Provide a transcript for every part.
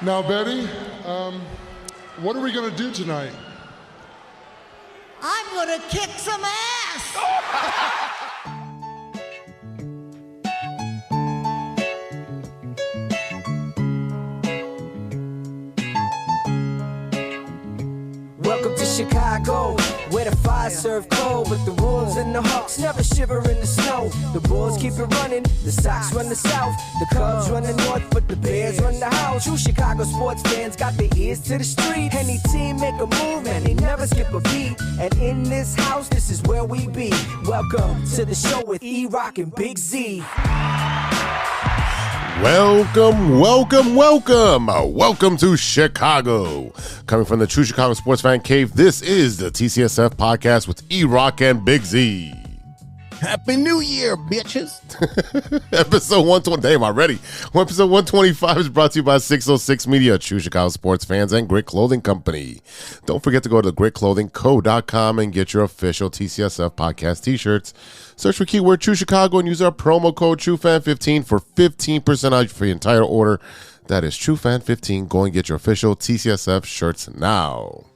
Now, Betty, what are we going to do tonight? I'm gonna kick some ass! Welcome to Chicago, where the fire serve cold, but the Wolves and the Hawks never shiver in the snow. The Bulls keep it running, the Sox run the South, the Cubs run the North, but the Bears run the house. True Chicago sports fans got their ears to the street. Any team make a move and they never skip a beat. And in this house, this is where we be. Welcome to the show with E-Roc and Big-Z. Welcome to Chicago. Coming from the True Chicago Sports Fan Cave, this is the TCSF podcast with E-Roc and Big-Z. Happy New Year, bitches. Episode 120. Damn, I'm ready. Episode 125 is brought to you by 606 Media, True Chicago Sports Fans, and Grit Clothing Company. Don't forget to go to gritclothingco.com and get your official TCSF podcast t-shirts. Search for keyword True Chicago and use our promo code TrueFan15 for 15% off for your entire order. That is TrueFan15. Go and get your official TCSF shirts now.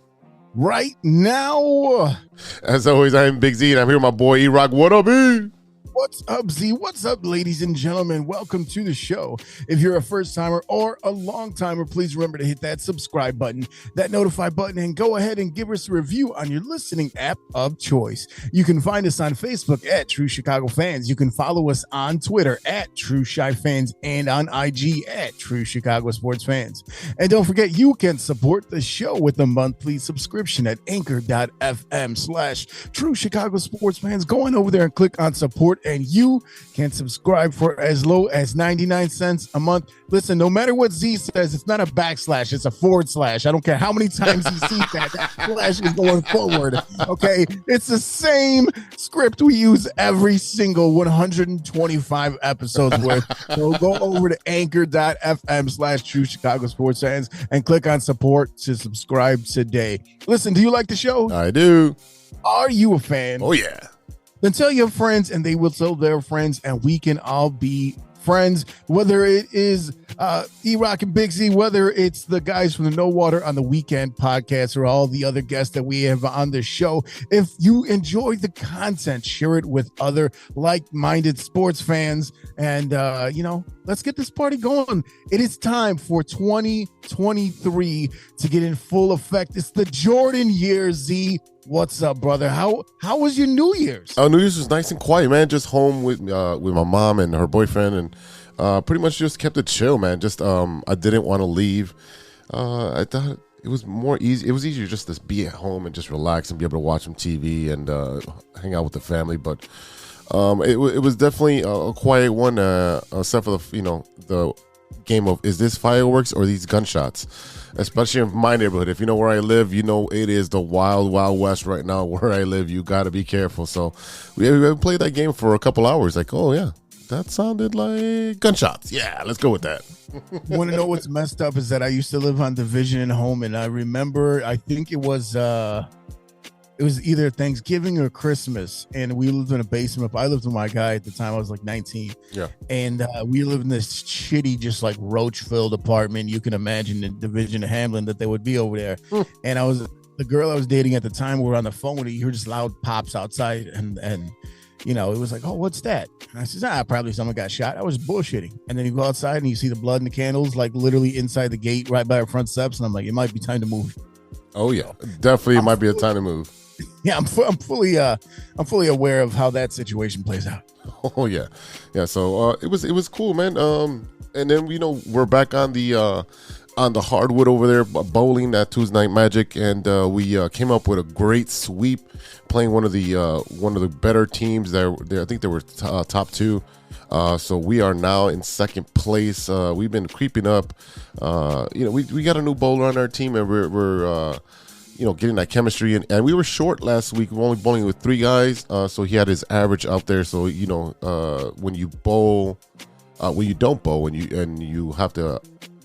Right now. As always, I am Big Z, and I'm here with my boy E-Roc. What up, E? What's up, Z? What's up, ladies and gentlemen? Welcome to the show. If you're a first timer or a long timer, please remember to hit that subscribe button, that notify button, and go ahead and give us a review on your listening app of choice. You can find us on Facebook at True Chicago Fans. You can follow us on Twitter at True Chi Fans and on IG at True Chicago Sports Fans. And don't forget, you can support the show with a monthly subscription at anchor.fm/True Chicago Sports Fans. Go on over there and click on support, and you can subscribe for as low as 99 cents a month. Listen, no matter what Z says, it's not a backslash, it's a forward slash. I don't care how many times he sees that slash is going forward. Okay, it's the same script we use every single 125 episodes worth. So go over to anchor.fm/True Chicago Sports Fans and click on support to subscribe today. Listen, do you like the show? I do. Are you a fan? Oh, yeah. Then tell your friends and they will tell their friends, and we can all be friends, whether it is E-Roc and Big-Z, whether it's the guys from the No Water on the Weekend podcast or all the other guests that we have on the show. If you enjoy the content, share it with other like-minded sports fans, and let's get this party going. It is time for 2023 to get in full effect. It's the Jordan year, Z. What's up, brother? How was your New Year's? New Year's was nice and quiet, man. Just home with my mom and her boyfriend, and pretty much just kept it chill, man. Just I didn't want to leave. I thought it was more easy. It was easier just to be at home and just relax and be able to watch some TV and hang out with the family. But it was definitely a quiet one, except for the game of, is this fireworks or these gunshots? Especially in my neighborhood. If you know where I live, you know it is the wild, wild west right now where I live. You got to be careful. So we played that game for a couple hours. Like, oh, yeah, that sounded like gunshots. Yeah, let's go with that. Want to know what's messed up is that I used to live on Division and Home, and I remember, I think it was either Thanksgiving or Christmas, and we lived in a basement. I lived with my guy at the time. I was like 19. Yeah. And we lived in this shitty, just like roach-filled apartment. You can imagine the Division of Hamlin that they would be over there. And the girl I was dating at the time, we were on the phone with her. You heard just loud pops outside, and it was like, oh, what's that? And I said, probably someone got shot. I was bullshitting. And then you go outside and you see the blood and the candles, like literally inside the gate right by our front steps. And I'm like, it might be time to move. Oh, yeah. Definitely might be a time to move. Yeah, I'm fully aware of how that situation plays out. Oh, yeah. Yeah, so it was cool, man. And then, we're back on the hardwood over there, bowling at Tuesday Night Magic, and we came up with a great sweep, playing one of the better teams there. I think they were top two. So we are now in second place. We've been creeping up. We got a new bowler on our team, and we're getting that chemistry. And we were short last week. We were only bowling with three guys. So he had his average out there. So, when you bowl, when you don't bowl and you have to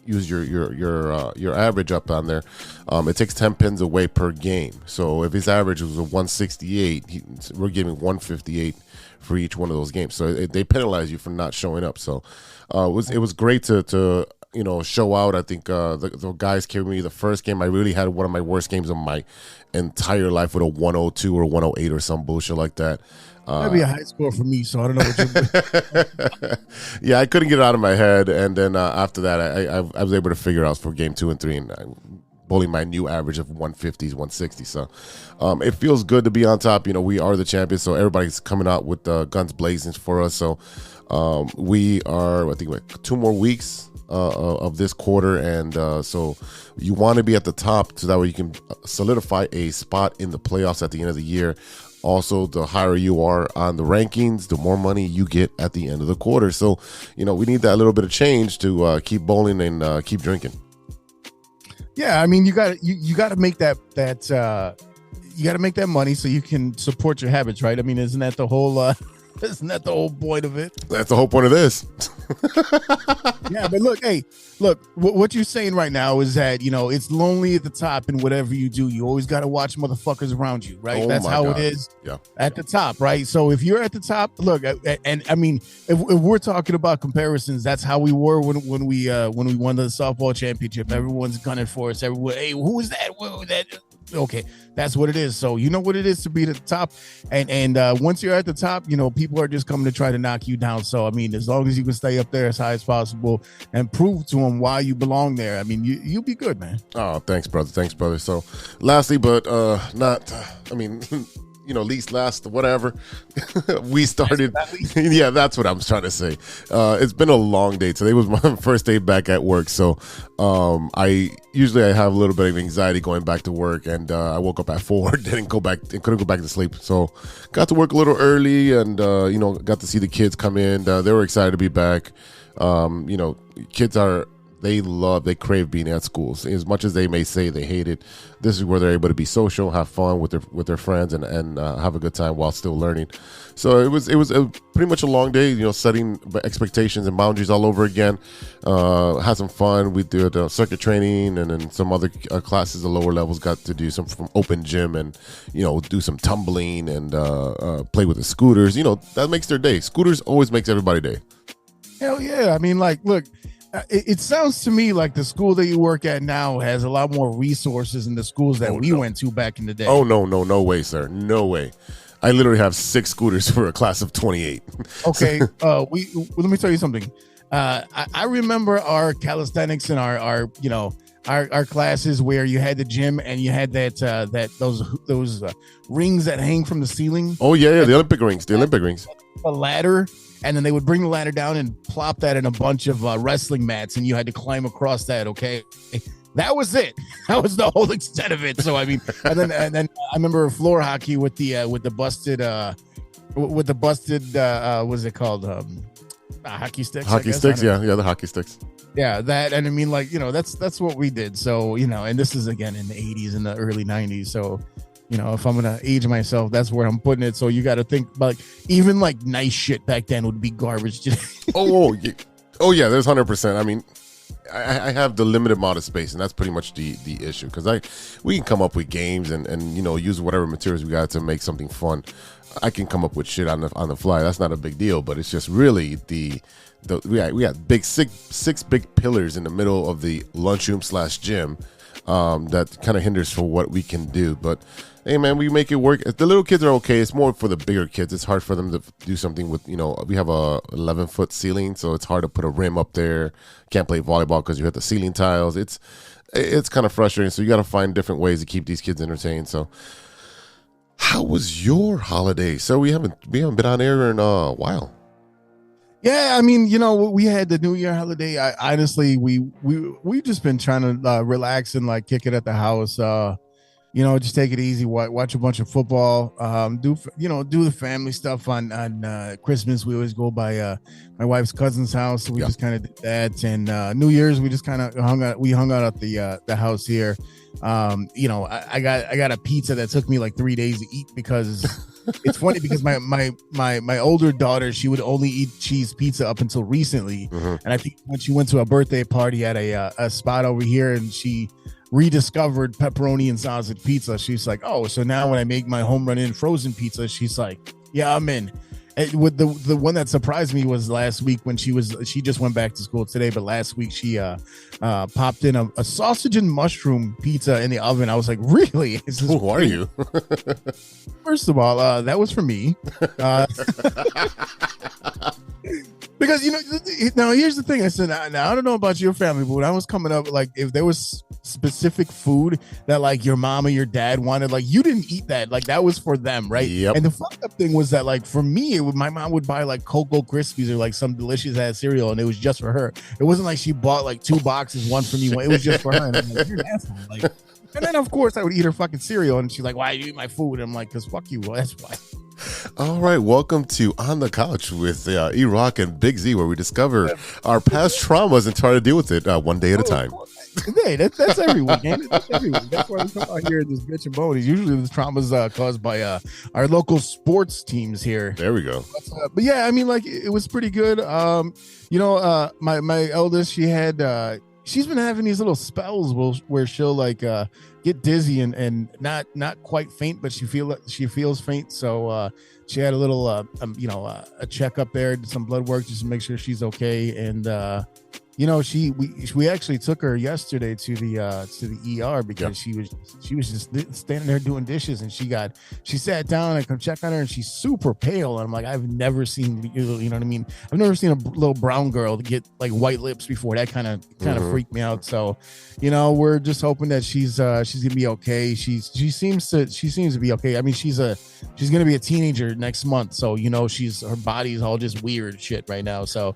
use your average up on there, it takes 10 pins away per game. So if his average was a 168, we're giving 158 for each one of those games. So they penalize you for not showing up. So it was great to show out. I think the guys carried me the first game. I really had one of my worst games of my entire life with a 102 or 108 or some bullshit like that. That'd be a high score for me, so I don't know what you're Yeah, I couldn't get it out of my head, and then after that, I was able to figure out for game 2 and 3, and bowling my new average of 150s, 160. So it feels good to be on top. We are the champions, so everybody's coming out with guns blazing for us. So we are, I think, like 2 more weeks of this quarter, and so you want to be at the top so that way you can solidify a spot in the playoffs at the end of the year. Also, the higher you are on the rankings, the more money you get at the end of the quarter. So, we need that little bit of change to keep bowling and keep drinking. Yeah, I mean, you got to make that you got to make that money so you can support your habits, right? I mean, isn't that the whole point of it? That's the whole point of this. Yeah, but look, what you're saying right now is that it's lonely at the top, and whatever you do, you always got to watch motherfuckers around you, right? That's how it is. Yeah. At the top, right? So if you're at the top, look, and I mean, if we're talking about comparisons, that's how we were when we won the softball championship. Everyone's gunning for us. Everyone, hey, who is that? Whoa, that. Okay, that's what it is. So you know what it is to be at the top, and once you're at the top, people are just coming to try to knock you down. So I mean, as long as you can stay up there as high as possible and prove to them why you belong there, I mean, you'll be good, man. Oh, thanks, brother. So lastly, but not, I mean, least last, whatever. We started. Yeah, that's what I'm trying to say. It's been a long day. Today was my first day back at work. So I have a little bit of anxiety going back to work, and I woke up at 4, couldn't go back to sleep. So got to work a little early, and got to see the kids come in. They were excited to be back. Kids they crave being at schools. As much as they may say they hate it, this is where they're able to be social, have fun with their friends, and have a good time while still learning. So it was pretty much a long day, setting expectations and boundaries all over again. Had some fun. We did circuit training, and then some other classes, the lower levels got to do some from open gym, and do some tumbling and play with the scooters. That makes their day. Scooters always makes everybody's day. Hell yeah! I mean, like, look. It sounds to me like the school that you work at now has a lot more resources than the schools that we went to back in the day. Oh, no way, sir. No way. I literally have 6 scooters for a class of 28. Okay. Let me tell you something. I remember our calisthenics and our classes where you had the gym and you had those rings that hang from the ceiling. Oh, yeah, the Olympic rings. A ladder. And then they would bring the ladder down and plop that in a bunch of wrestling mats, and you had to climb across that. Okay, that was it. That was the whole extent of it. So I mean, and then I remember floor hockey with the busted what's it called? Hockey sticks. Hockey sticks, yeah, the hockey sticks. Yeah, that, and I mean, like, that's what we did. So and this is again in the 80s and the early 90s. So. If I'm gonna age myself, that's where I'm putting it. So you got to think about even like nice shit back then would be garbage. oh yeah, there's 100%. I mean, I have the limited amount of space, and that's pretty much the issue, because we can come up with games and use whatever materials we got to make something fun. I can come up with shit on the fly. That's not a big deal, but it's just really we got big six big pillars in the middle of the lunchroom / gym that kind of hinders for what we can do. But hey, man, we make it work. The little kids are okay. It's more for the bigger kids. It's hard for them to do something with, we have a 11-foot ceiling, so it's hard to put a rim up there. Can't play volleyball because you hit the ceiling tiles. It's kind of frustrating. So you got to find different ways to keep these kids entertained. So how was your holiday? So we haven't been on air in a while. Yeah, I mean, we had the New Year holiday. Honestly, we just been trying to relax and like kick it at the house. Just take it easy. Watch a bunch of football. Do the family stuff on Christmas. We always go by my wife's cousin's house, so we just kind of did that. And New Year's, we just kind of hung out. We hung out at the house here. I got a pizza that took me like 3 days to eat because. It's funny because my older daughter, she would only eat cheese pizza up until recently. Mm-hmm. And I think when she went to a birthday party at a spot over here and she rediscovered pepperoni and sausage pizza, she's like, oh, so now when I make my home run in frozen pizza, she's like, yeah, I'm in. With the one that surprised me was last week when she just went back to school today, but last week she popped in a sausage and mushroom pizza in the oven. I was like, really? Who are you? First of all, that was for me. Because now here's the thing. I said, now I don't know about your family, but when I was coming up, like if there was specific food that like your mom or your dad wanted, like you didn't eat that, like that was for them, right? Yep. And the fucked up thing was that like for me, my mom would buy like Cocoa Krispies or like some delicious ass cereal, and it was just for her. It wasn't like she bought like 2 boxes, one for me. It was just for her. And I'm like, you're an asshole. Like, and then of course I would eat her fucking cereal, and she's like, "Why do you eat my food?" And I'm like, "Cause fuck you." Well, that's why. All right, welcome to On the Couch with E-Roc and Big-Z, where we discover our past traumas and try to deal with it one day at a time. Hey, that's every week, ain't it? That's every week. That's why we come out here in this bitch and bone. Usually the trauma's caused by our local sports teams here. There we go. But yeah, I mean, like it was pretty good. My eldest, she's been having these little spells where she'll like get dizzy and not quite faint, but she feels faint. So she had a little a checkup there, did some blood work just to make sure she's okay. And we actually took her yesterday to the ER because she was just standing there doing dishes, and she sat down and come check on her, and she's super pale. And I'm like, I've never seen, you know what I mean? I've never seen a little brown girl get like white lips before. That kind of freaked me out. So, we're just hoping that she's gonna be okay. She seems to be okay. I mean, she's gonna be a teenager next month, so her body's all just weird shit right now. So.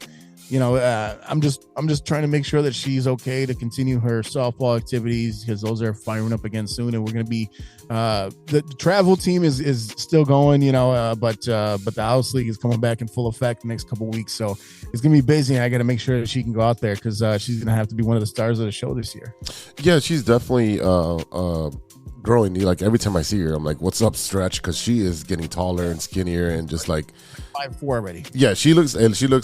I'm just trying to make sure that she's okay to continue her softball activities because those are firing up again soon, and we're going to be the travel team is still going, but the house league is coming back in full effect the next couple of weeks, so it's gonna be busy. And I got to make sure that she can go out there because she's gonna have to be one of the stars of the show this year. Yeah, she's definitely growing. Like every time I see her, I'm like, "What's up, Stretch?" Because she is getting taller and skinnier and just like 5'4" already. Yeah, she looks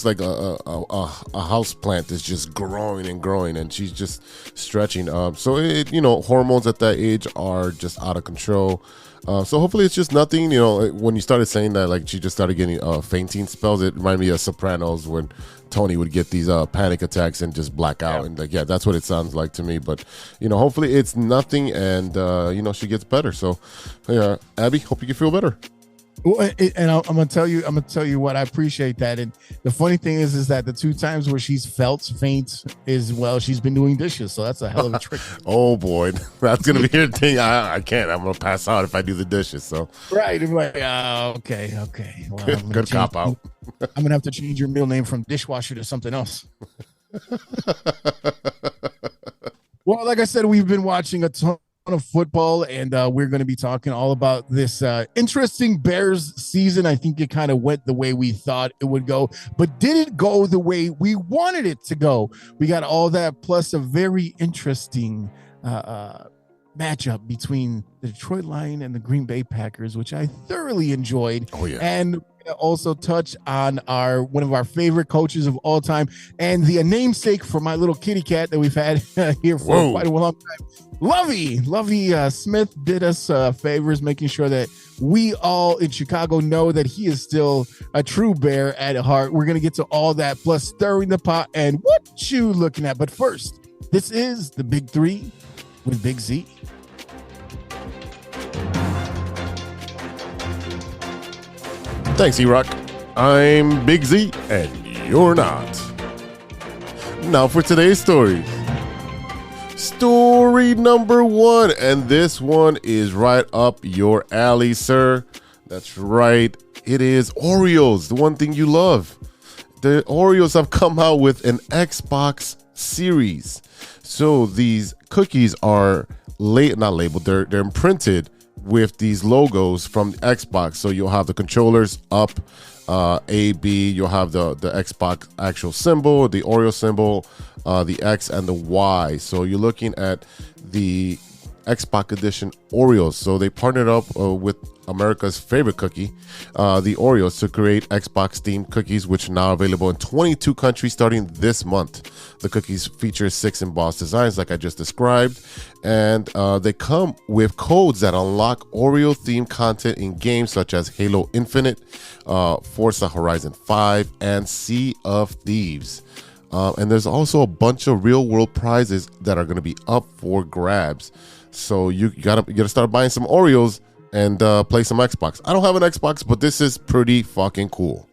like a house plant that's just growing and growing, and she's just stretching. So hormones at that age are just out of control. So hopefully it's just nothing. When you started saying that, like she just started getting fainting spells, it reminded me of Sopranos when Tony would get these panic attacks and just black out. Yeah. And that's what it sounds like to me. But hopefully it's nothing, and she gets better. So yeah, Abby, hope you can feel better. Well, and I'm gonna tell you what, I appreciate that. And the funny thing is that the 2 times where she's felt faint is she's been doing dishes, so that's a hell of a trick. Oh boy, that's gonna be her thing. I can't. I'm gonna pass out if I do the dishes. So right, I'm like, okay. Well, good cop out. I'm gonna have to change your middle name from dishwasher to something else. Well, like I said, we've been watching a ton of football, and we're going to be talking all about this interesting Bears season. I think it kind of went the way we thought it would go, but did it go the way we wanted it to go? We got all that plus a very interesting matchup between the Detroit Lions and the Green Bay Packers, which I thoroughly enjoyed. Oh yeah. And also touch on one of our favorite coaches of all time and the namesake for my little kitty cat that we've had here for quite a long time. Lovie Smith did us favors, making sure that we all in Chicago know that he is still a true Bear at heart. We're going to get to all that, plus stirring the pot and what you looking at. But first, this is the Big Three with Big-Z. Thanks, E-Roc. I'm Big-Z, and you're not. Now for today's stories. Story number 1, and this one is right up your alley, sir. That's right. It is Oreos, the one thing you love. The Oreos have come out with an Xbox series. So these cookies are not labeled, they're imprinted with these logos from the Xbox. So you'll have the controllers up, A, B, you'll have the Xbox actual symbol, the Oreo symbol, the X and the Y. So you're looking at the Xbox Edition Oreos. So they partnered up with America's favorite cookie, the Oreos, to create Xbox themed cookies, which are now available in 22 countries starting this month. The cookies feature 6 embossed designs like I just described, and they come with codes that unlock Oreo themed content in games such as Halo Infinite, Forza Horizon 5, and Sea of Thieves. And there's also a bunch of real world prizes that are going to be up for grabs. So you gotta start buying some Oreos and play some Xbox. I don't have an Xbox, but this is pretty fucking cool.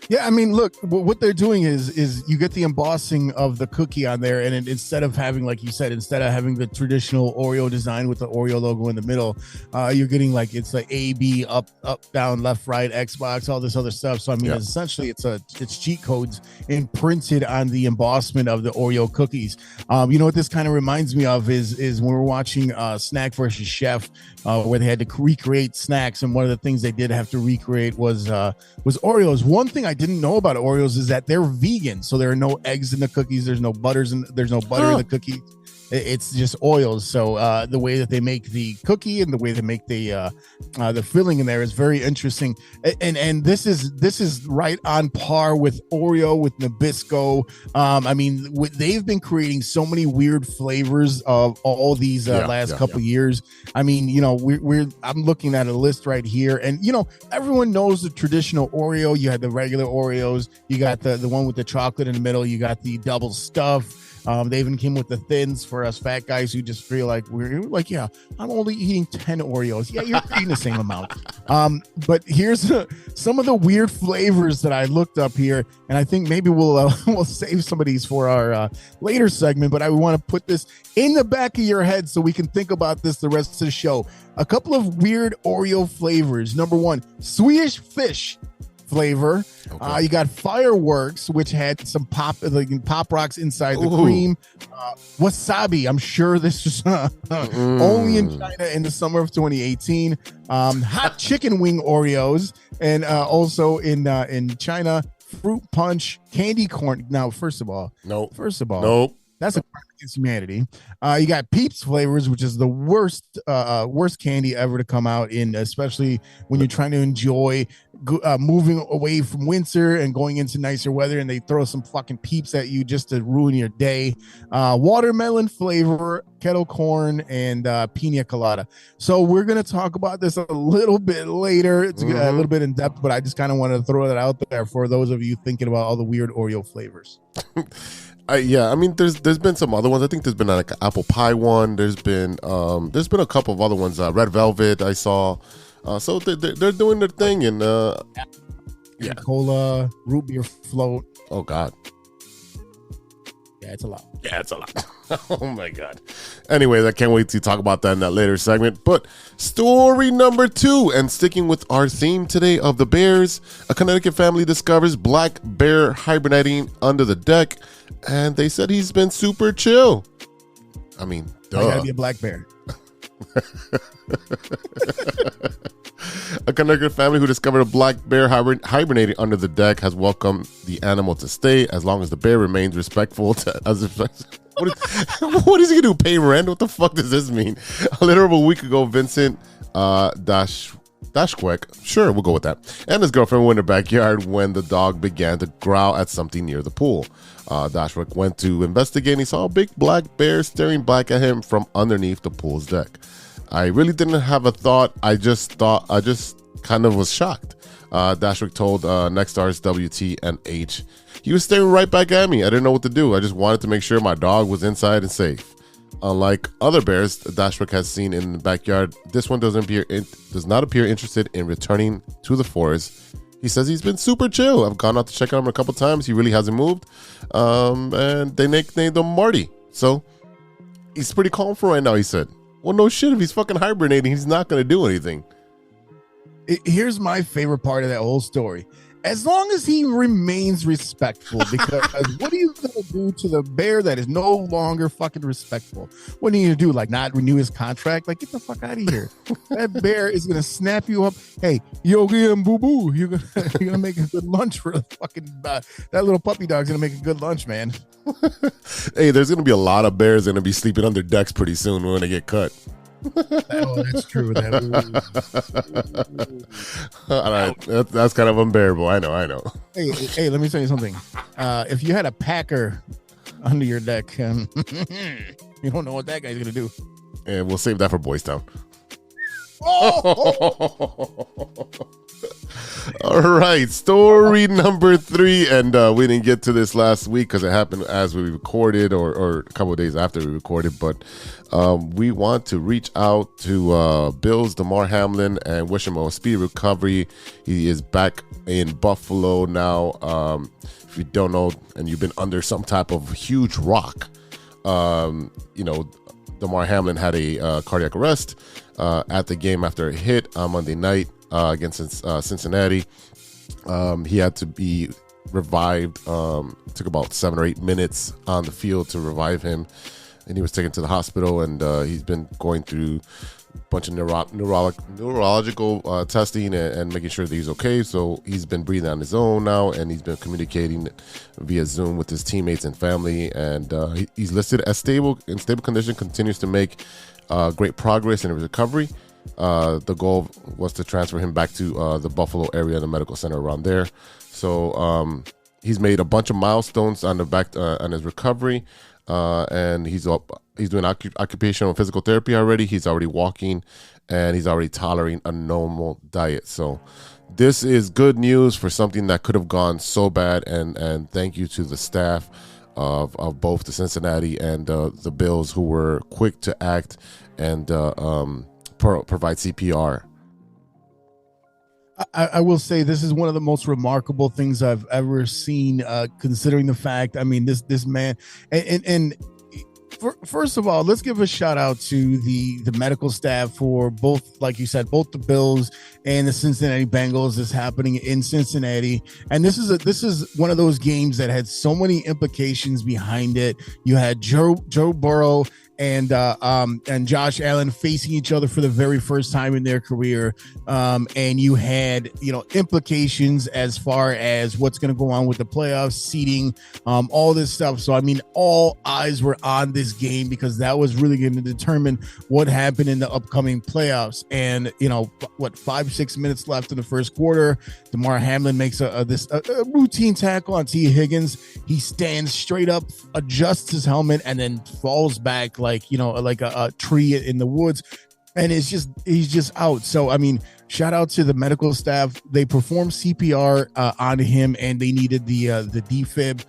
Yeah, I mean, look, what they're doing is you get the embossing of the cookie on there, and instead of having, like you said, instead of having the traditional Oreo design with the Oreo logo in the middle, you're getting like it's like A, B, up, down, left, right, Xbox, all this other stuff. So I mean, essentially, it's cheat codes imprinted on the embossment of the Oreo cookies. You know what this kind of reminds me of is when we're watching Snack versus Chef, where they had to recreate snacks, and one of the things they did have to recreate was Oreos. One thing I didn't know about Oreos is that they're vegan, so there are no eggs in the cookies. There's no butter in the cookies. It's just oils. So the way that they make the cookie and the way they make the filling in there is very interesting. And this is right on par with Oreo, with Nabisco. I mean, they've been creating so many weird flavors of all these last couple years. I mean, you know, I'm looking at a list right here, and you know, everyone knows the traditional Oreo. You had the regular Oreos. You got the one with the chocolate in the middle. You got the double stuff. They even came with the thins for us fat guys who just feel like we're like, yeah, I'm only eating 10 Oreos. Yeah, you're eating the same amount. But here's some of the weird flavors that I looked up here, and I think maybe we'll save some of these for our later segment. But I want to put this in the back of your head so we can think about this the rest of the show. A couple of weird Oreo flavors. Number one, Swedish fish flavor. Okay. You got fireworks, which had some pop rocks inside the cream. Wasabi. I'm sure this was only in China in the summer of 2018. Hot chicken wing Oreos, and also in China, fruit punch candy corn. Now, first of all, nope. That's a crime against humanity. You got Peeps flavors, which is the worst candy ever to come out in, especially when you're trying to enjoy moving away from winter and going into nicer weather, and they throw some fucking Peeps at you just to ruin your day. Watermelon flavor, kettle corn, and pina colada. So we're going to talk about this a little bit later. It's a little bit in depth, but I just kind of want to throw that out there for those of you thinking about all the weird Oreo flavors. I mean, there's been some other ones. I think there's been like an apple pie one. There's been a couple of other ones. Red velvet I saw. So they're doing their thing, and cola, root beer float. Oh God. Yeah, it's a lot. Oh my God. Anyways, I can't wait to talk about that in that later segment. But story number 2, and sticking with our theme today of the bears, a Connecticut family discovers black bear hibernating under the deck, and they said he's been super chill. I mean, duh. I gotta be a black bear. A Connecticut family who discovered a black bear hibernating under the deck has welcomed the animal to stay as long as the bear remains respectful to others. What is he gonna do? Pay rent? What the fuck does this mean? A little over a week ago, Vincent Dashquek, sure, we'll go with that, and his girlfriend were in the backyard when the dog began to growl at something near the pool. Dashquek went to investigate, and he saw a big black bear staring back at him from underneath the pool's deck. I really didn't have a thought. I just kind of was shocked. Dashwick told Nextars WTNH. He was staring right back at me. I didn't know what to do. I just wanted to make sure my dog was inside and safe. Unlike other bears Dashwick has seen in the backyard, this one does not appear interested in returning to the forest. He says he's been super chill. I've gone out to check on him a couple times. He really hasn't moved. And they nicknamed him Marty. So he's pretty calm for right now, he said. Well, no shit. If he's fucking hibernating, he's not going to do anything. Here's my favorite part of that whole story as long as he remains respectful, because what are you gonna do to the bear that is no longer fucking respectful? What are you gonna do? Like not renew his contract? Like get the fuck out of here. That bear is gonna snap you up. Hey, Yogi and Boo Boo, you're gonna make a good lunch for the fucking that little puppy dog's gonna make a good lunch, man. Hey, there's gonna be a lot of bears gonna be sleeping under decks pretty soon when they get cut. Oh, that's true. All right, that's kind of unbearable. I know. Hey, let me tell you something. If you had a packer under your deck, you don't know what that guy's gonna do. And we'll save that for Boys Town. All right, story number 3, and we didn't get to this last week because it happened as we recorded, or a couple of days after we recorded. But we want to reach out to Bills Damar Hamlin and wish him a speedy recovery. He is back in Buffalo now. If you don't know, and you've been under some type of huge rock, Damar Hamlin had a cardiac arrest at the game after a hit on Monday night against Cincinnati. He had to be revived. It took about 7 or 8 minutes on the field to revive him, and he was taken to the hospital, and he's been going through a bunch of neurological testing and making sure that he's okay. So he's been breathing on his own now, and he's been communicating via Zoom with his teammates and family, and he's listed as stable condition, continues to make great progress in his recovery. The goal was to transfer him back to the Buffalo area, the medical center around there. So he's made a bunch of milestones on his recovery, and he's doing occupational and physical therapy already. He's already walking, and he's already tolerating a normal diet. So this is good news for something that could have gone so bad. And thank you to the staff of both the Cincinnati and the Bills, who were quick to act and provide CPR. I will say this is one of the most remarkable things I've ever seen, considering the fact, I mean, this man, and first of all, let's give a shout out to the medical staff for both, like you said, both the Bills and the Cincinnati Bengals. Is happening in Cincinnati, and this is one of those games that had so many implications behind it. You had Joe Burrow and Josh Allen facing each other for the very first time in their career, and you had implications as far as what's going to go on with the playoffs, seeding, all this stuff. So I mean, all eyes were on this game because that was really going to determine what happened in the upcoming playoffs. And 5-6 minutes left in the first quarter, Damar Hamlin makes a routine tackle on T. Higgins. He stands straight up, adjusts his helmet, and then falls back like a tree in the woods, and he's just out. So I mean, shout out to the medical staff. They performed CPR on him, and they needed the defib.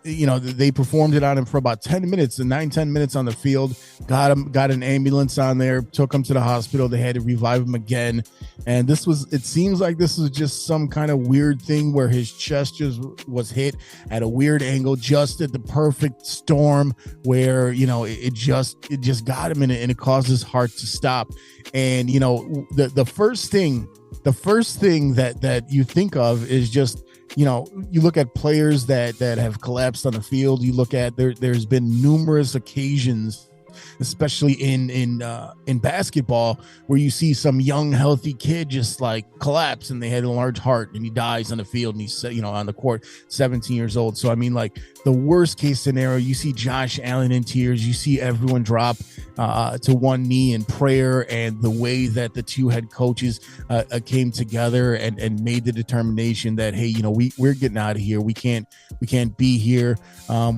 They performed it on him for about 10 minutes, and 9-10 minutes on the field. Got an ambulance on there, took him to the hospital. They had to revive him again. And it seems like this was just some kind of weird thing where his chest just was hit at a weird angle, just at the perfect storm where, it just got him, and it caused his heart to stop. And, the first thing that you think of is just, you look at players that have collapsed on the field. You look at there's been numerous occasions, especially in basketball, where you see some young healthy kid just like collapse, and they had a large heart, and he dies on the field, and he's on the court, 17 years old. So I mean, like, the worst case scenario, you see Josh Allen in tears, you see everyone drop to one knee in prayer, and the way that the two head coaches came together and made the determination that, hey, we're getting out of here, we can't be here,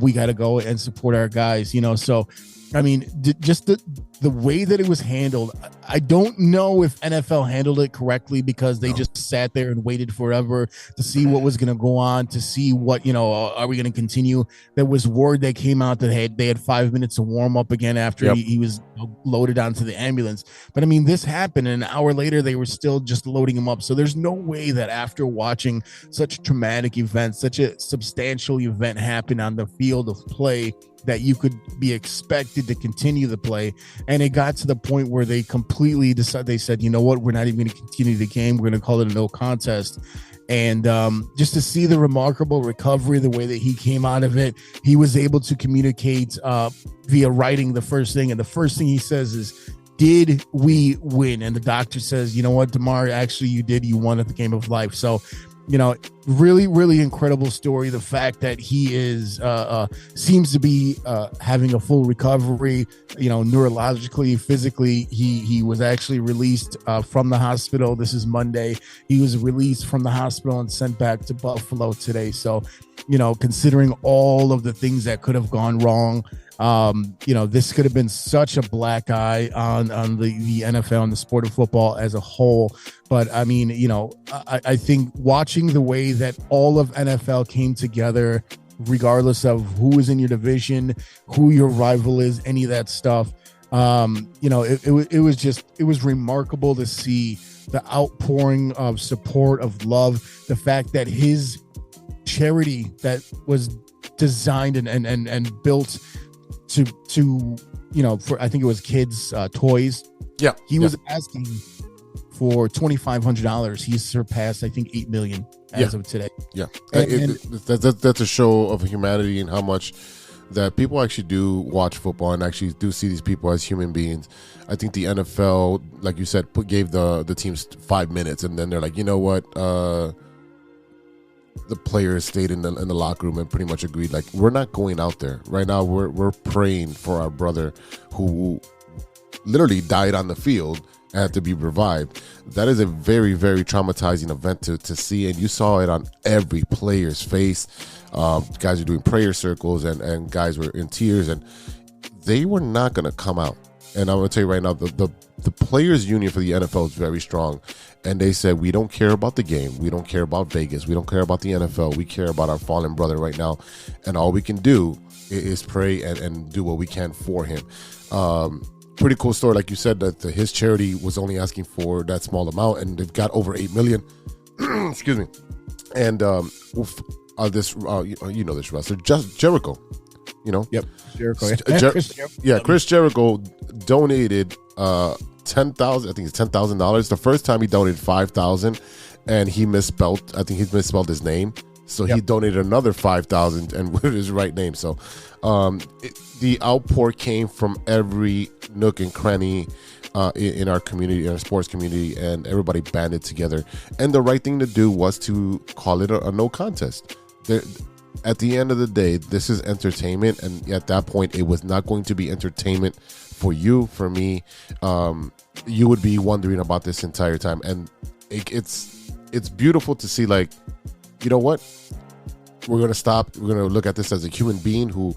we got to go and support our guys. So I mean, just the way that it was handled, I don't know if NFL handled it correctly, because they just sat there and waited forever to see what was going to go on, to see what, are we going to continue? There was word that came out that they had 5 minutes to warm up again after he was loaded onto the ambulance. But I mean, this happened, and an hour later they were still just loading him up. So there's no way that after watching such a traumatic event, such a substantial event happen on the field of play, that you could be expected to continue the play. And it got to the point where they completely decided, they said, you know what, we're not even going to continue the game. We're going to call it a no contest. And just to see the remarkable recovery, the way that he came out of it, he was able to communicate via writing the first thing. And the first thing he says is, did we win? And the doctor says, you know what, Damar, actually you did. You won at the game of life. So, you know, really, really incredible story. The fact that he is seems to be having a full recovery, you know, neurologically, physically. He was actually released from the hospital. This is Monday. He was released from the hospital and sent back to Buffalo today. So, you know, considering all of the things that could have gone wrong, you know, this could have been such a black eye on the NFL and the sport of football as a whole. But I mean, you know, I think watching the way that all of NFL came together, regardless of who is in your division, who your rival is, any of that stuff, you know, it was remarkable to see the outpouring of support, of love, the fact that his charity that was designed and built to you know, for I think it was kids toys. Yeah, he was asking for $2,500. He's surpassed, I think, 8 million as of today. Yeah, that's a show of humanity and how much that people actually do watch football and actually do see these people as human beings. I think the NFL, like you said, gave the teams 5 minutes, and then they're like, you know what, the players stayed in the locker room and pretty much agreed, like, we're not going out there right now. We're praying for our brother who literally died on the field and had to be revived. That is a very, very traumatizing event to see, and you saw it on every player's face. Guys are doing prayer circles, and guys were in tears, and they were not going to come out. And I'm going to tell you right now, the players union for the NFL is very strong. And they said, we don't care about the game. We don't care about Vegas. We don't care about the NFL. We care about our fallen brother right now. And all we can do is pray and do what we can for him. Pretty cool story. Like you said, that his charity was only asking for that small amount, and they've got over 8 million. Excuse me. And this, you know, this wrestler, Jericho. You know, yep, Jericho. Chris Jericho donated 10,000. I think it's $10,000. The first time he donated 5,000, and he misspelled. I think he misspelled his name, so he donated another 5,000 and with his right name. So, the outpour came from every nook and cranny in our community, in our sports community, and everybody banded together. And the right thing to do was to call it a no contest. At the end of the day, this is entertainment, and at that point, it was not going to be entertainment for you, for me. You would be wondering about this entire time, and it's beautiful to see, like, you know what? We're going to stop. We're going to look at this as a human being who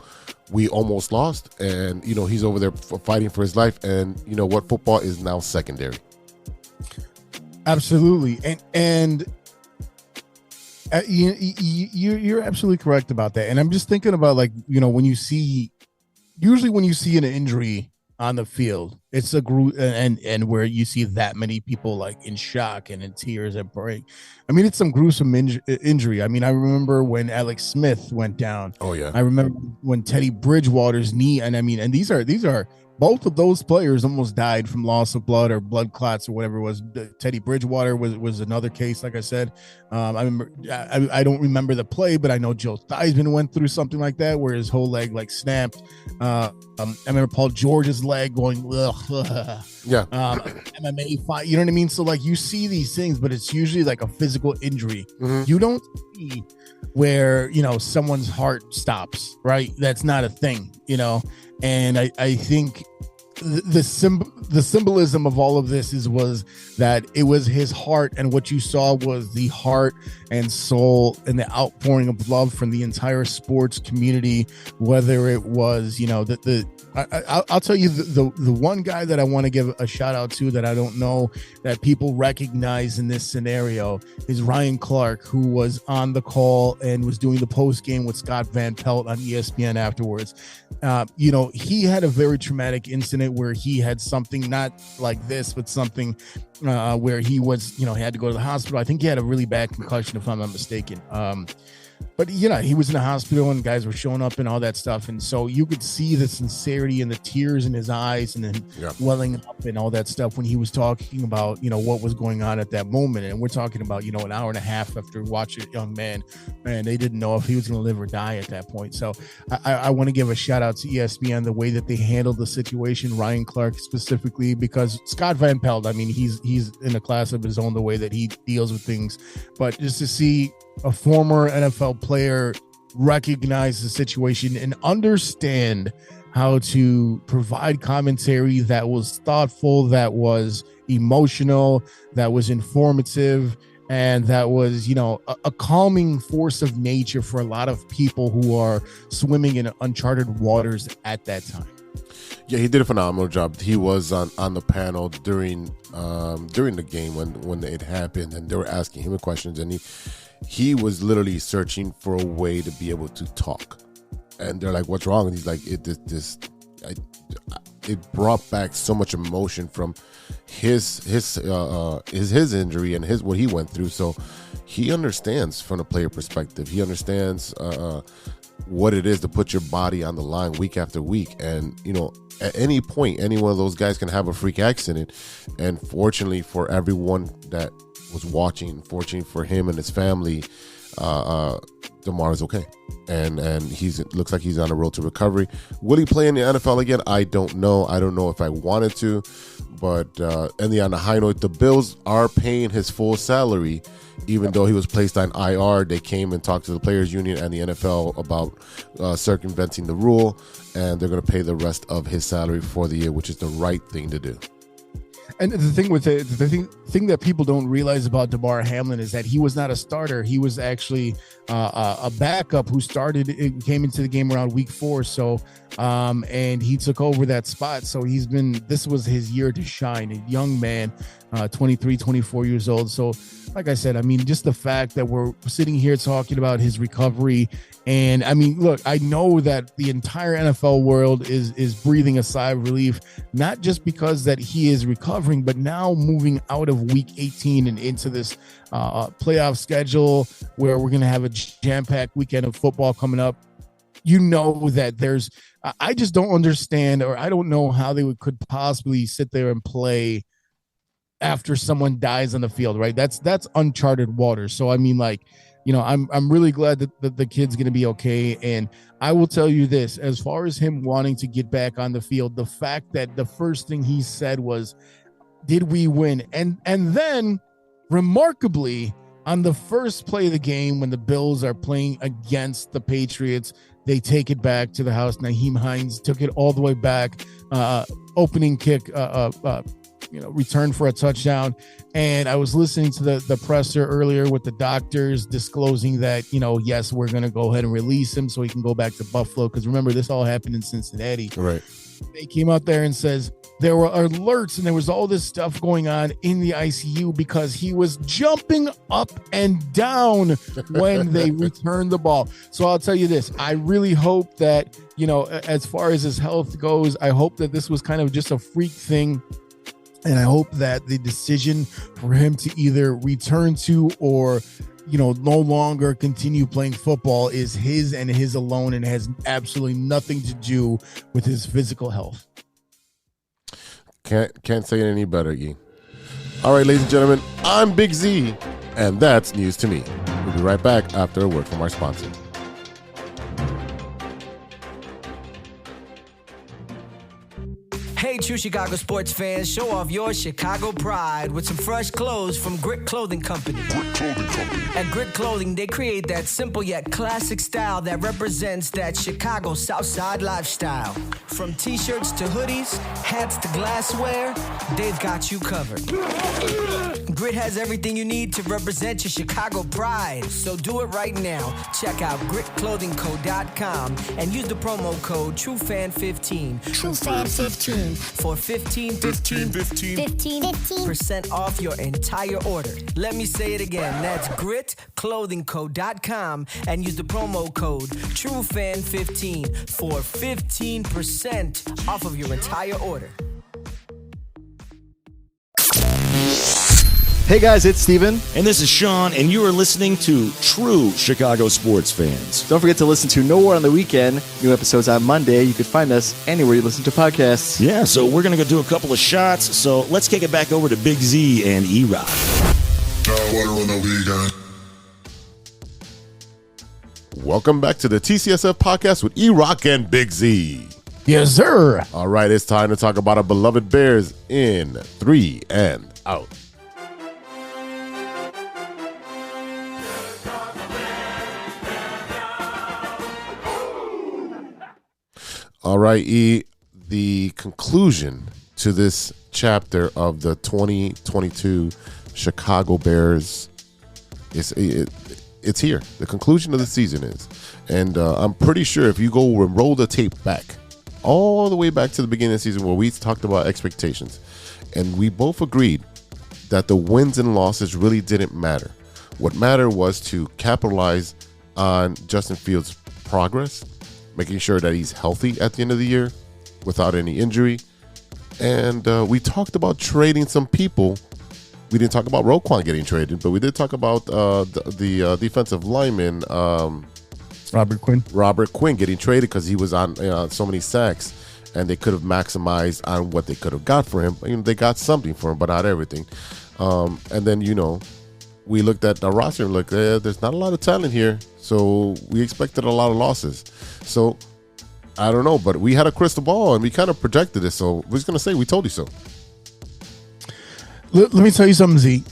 we almost lost, and, you know, he's over there fighting for his life, and you know what? Football is now secondary. Absolutely, and you're absolutely correct about that. And I'm just thinking about, like, you know, usually when you see an injury on the field, it's a group, and where you see that many people like in shock and in tears and praying. I mean, it's some gruesome injury. I mean, I remember when Alex Smith went down. Oh yeah. I remember when Teddy Bridgewater's knee, and I mean, and these are both of those players almost died from loss of blood or blood clots or whatever it was. Teddy Bridgewater was another case, like I said. I remember, I don't remember the play, but I know Joe Theismann went through something like that where his whole leg like snapped. I remember Paul George's leg going, yeah. MMA fight, you know what I mean? So like you see these things, but it's usually like a physical injury. Mm-hmm. You don't see where, you know, someone's heart stops, right? That's not a thing, you know? And I think the symbolism of all of this was that it was his heart, and what you saw was the heart and soul and the outpouring of love from the entire sports community. Whether it was, you know, I'll tell you the one guy that I want to give a shout out to that I don't know that people recognize in this scenario is Ryan Clark, who was on the call and was doing the post game with Scott Van Pelt on ESPN afterwards. You know, he had a very traumatic incident where he had something not like this, but something where he was, he had to go to the hospital. I think he had a really bad concussion, if I'm not mistaken. But he was in the hospital and guys were showing up and all that stuff. And so you could see the sincerity and the tears in his eyes and then welling up and all that stuff when he was talking about, what was going on at that moment. And we're talking about, an hour and a half after watching a young man, and they didn't know if he was going to live or die at that point. So I want to give a shout out to ESPN, the way that they handled the situation, Ryan Clark specifically, because Scott Van Pelt, he's in a class of his own, the way that he deals with things. But just to see a former NFL player recognize the situation and understand how to provide commentary that was thoughtful, that was emotional, that was informative, and that was, a calming force of nature for a lot of people who are swimming in uncharted waters at that time. Yeah, he did a phenomenal job. He was on the panel during the game when it happened, and they were asking him questions, and he was literally searching for a way to be able to talk. And they're like, "What's wrong?" And he's like, it brought back so much emotion from his injury and what he went through. So he understands from a player perspective. He understands what it is to put your body on the line week after week. And at any point, any one of those guys can have a freak accident. And fortunately for everyone that was watching, fortunately for him and his family, DeMar is okay, and looks like he's on the road to recovery. Will he play in the NFL again? I don't know. I don't know if I wanted to, but on the high note, the Bills are paying his full salary, even though he was placed on IR. They came and talked to the players union and the NFL about circumventing the rule, and they're going to pay the rest of his salary for the year, which is the right thing to do. And the thing with it, the thing that people don't realize about DeMar Hamlin is that he was not a starter. He was actually a backup who came into the game around week 4. So, and he took over that spot. So this was his year to shine. A young man, 23, 24 years old. So, like I said, just the fact that we're sitting here talking about his recovery. And look, I know that the entire NFL world is breathing a sigh of relief, not just because that he is recovering, but now moving out of week 18 and into this playoff schedule where we're going to have a jam-packed weekend of football coming up. That I just don't understand, or I don't know how they could possibly sit there and play after someone dies on the field, right? That's uncharted waters. So, I'm really glad that the kid's going to be okay. And I will tell you this, as far as him wanting to get back on the field, the fact that the first thing he said was, did we win? And then remarkably, on the first play of the game, when the Bills are playing against the Patriots, they take it back to the house. Nyheim Hines took it all the way back, opening kick, return for a touchdown. And I was listening to the presser earlier with the doctors disclosing that, yes, we're going to go ahead and release him so he can go back to Buffalo. Because remember, this all happened in Cincinnati. Right. They came out there and says there were alerts and there was all this stuff going on in the ICU because he was jumping up and down when they returned the ball. So I'll tell you this, I really hope that, as far as his health goes, I hope that this was kind of just a freak thing. And I hope that the decision for him to either return to or, no longer continue playing football is his and his alone, and has absolutely nothing to do with his physical health. Can't say it any better, E. All right, ladies and gentlemen, I'm Big Z, and that's news to me. We'll be right back after a word from our sponsor. Hey, true Chicago sports fans, show off your Chicago pride with some fresh clothes from Grit Clothing Company. At Grit Clothing, they create that simple yet classic style that represents that Chicago Southside lifestyle. From t-shirts to hoodies, hats to glassware, they've got you covered. Grit has everything you need to represent your Chicago pride, so do it right now. Check out gritclothingco.com and use the promo code TrueFan15. TrueFan15. for 15% off your entire order. Let me say it again. That's gritclothingco.com and use the promo code TrueFan15 for 15% off of your entire order. Hey guys, it's Steven. And this is Sean, and you are listening to True Chicago Sports Fans. Don't forget to listen to No War on the Weekend. New episodes on Monday. You can find us anywhere you listen to podcasts. Yeah, so we're going to go do a couple of shots, so let's kick it back over to Big Z and E-Roc. Welcome back to the TCSF podcast with E-Roc and Big Z. Yes, sir. All right, it's time to talk about our beloved Bears in 3 and out. All right, E, the conclusion to this chapter of the 2022 Chicago Bears it's here. The conclusion of the season is. And I'm pretty sure if you go and roll the tape back, all the way back to the beginning of the season where we talked about expectations, and we both agreed that the wins and losses really didn't matter. What mattered was to capitalize on Justin Fields' progress, making sure that he's healthy at the end of the year without any injury. And we talked about trading some people. We didn't talk about Roquan getting traded, but we did talk about the defensive lineman, Robert Quinn getting traded because he was on so many sacks, and they could have maximized on what they could have got for him. They got something for him, but not everything. And then, we looked at the roster and looked, there's not a lot of talent here, so we expected a lot of losses. So I don't know, but we had a crystal ball and we kind of projected it. So we're just going to say we told you so. Let me tell you something, Z.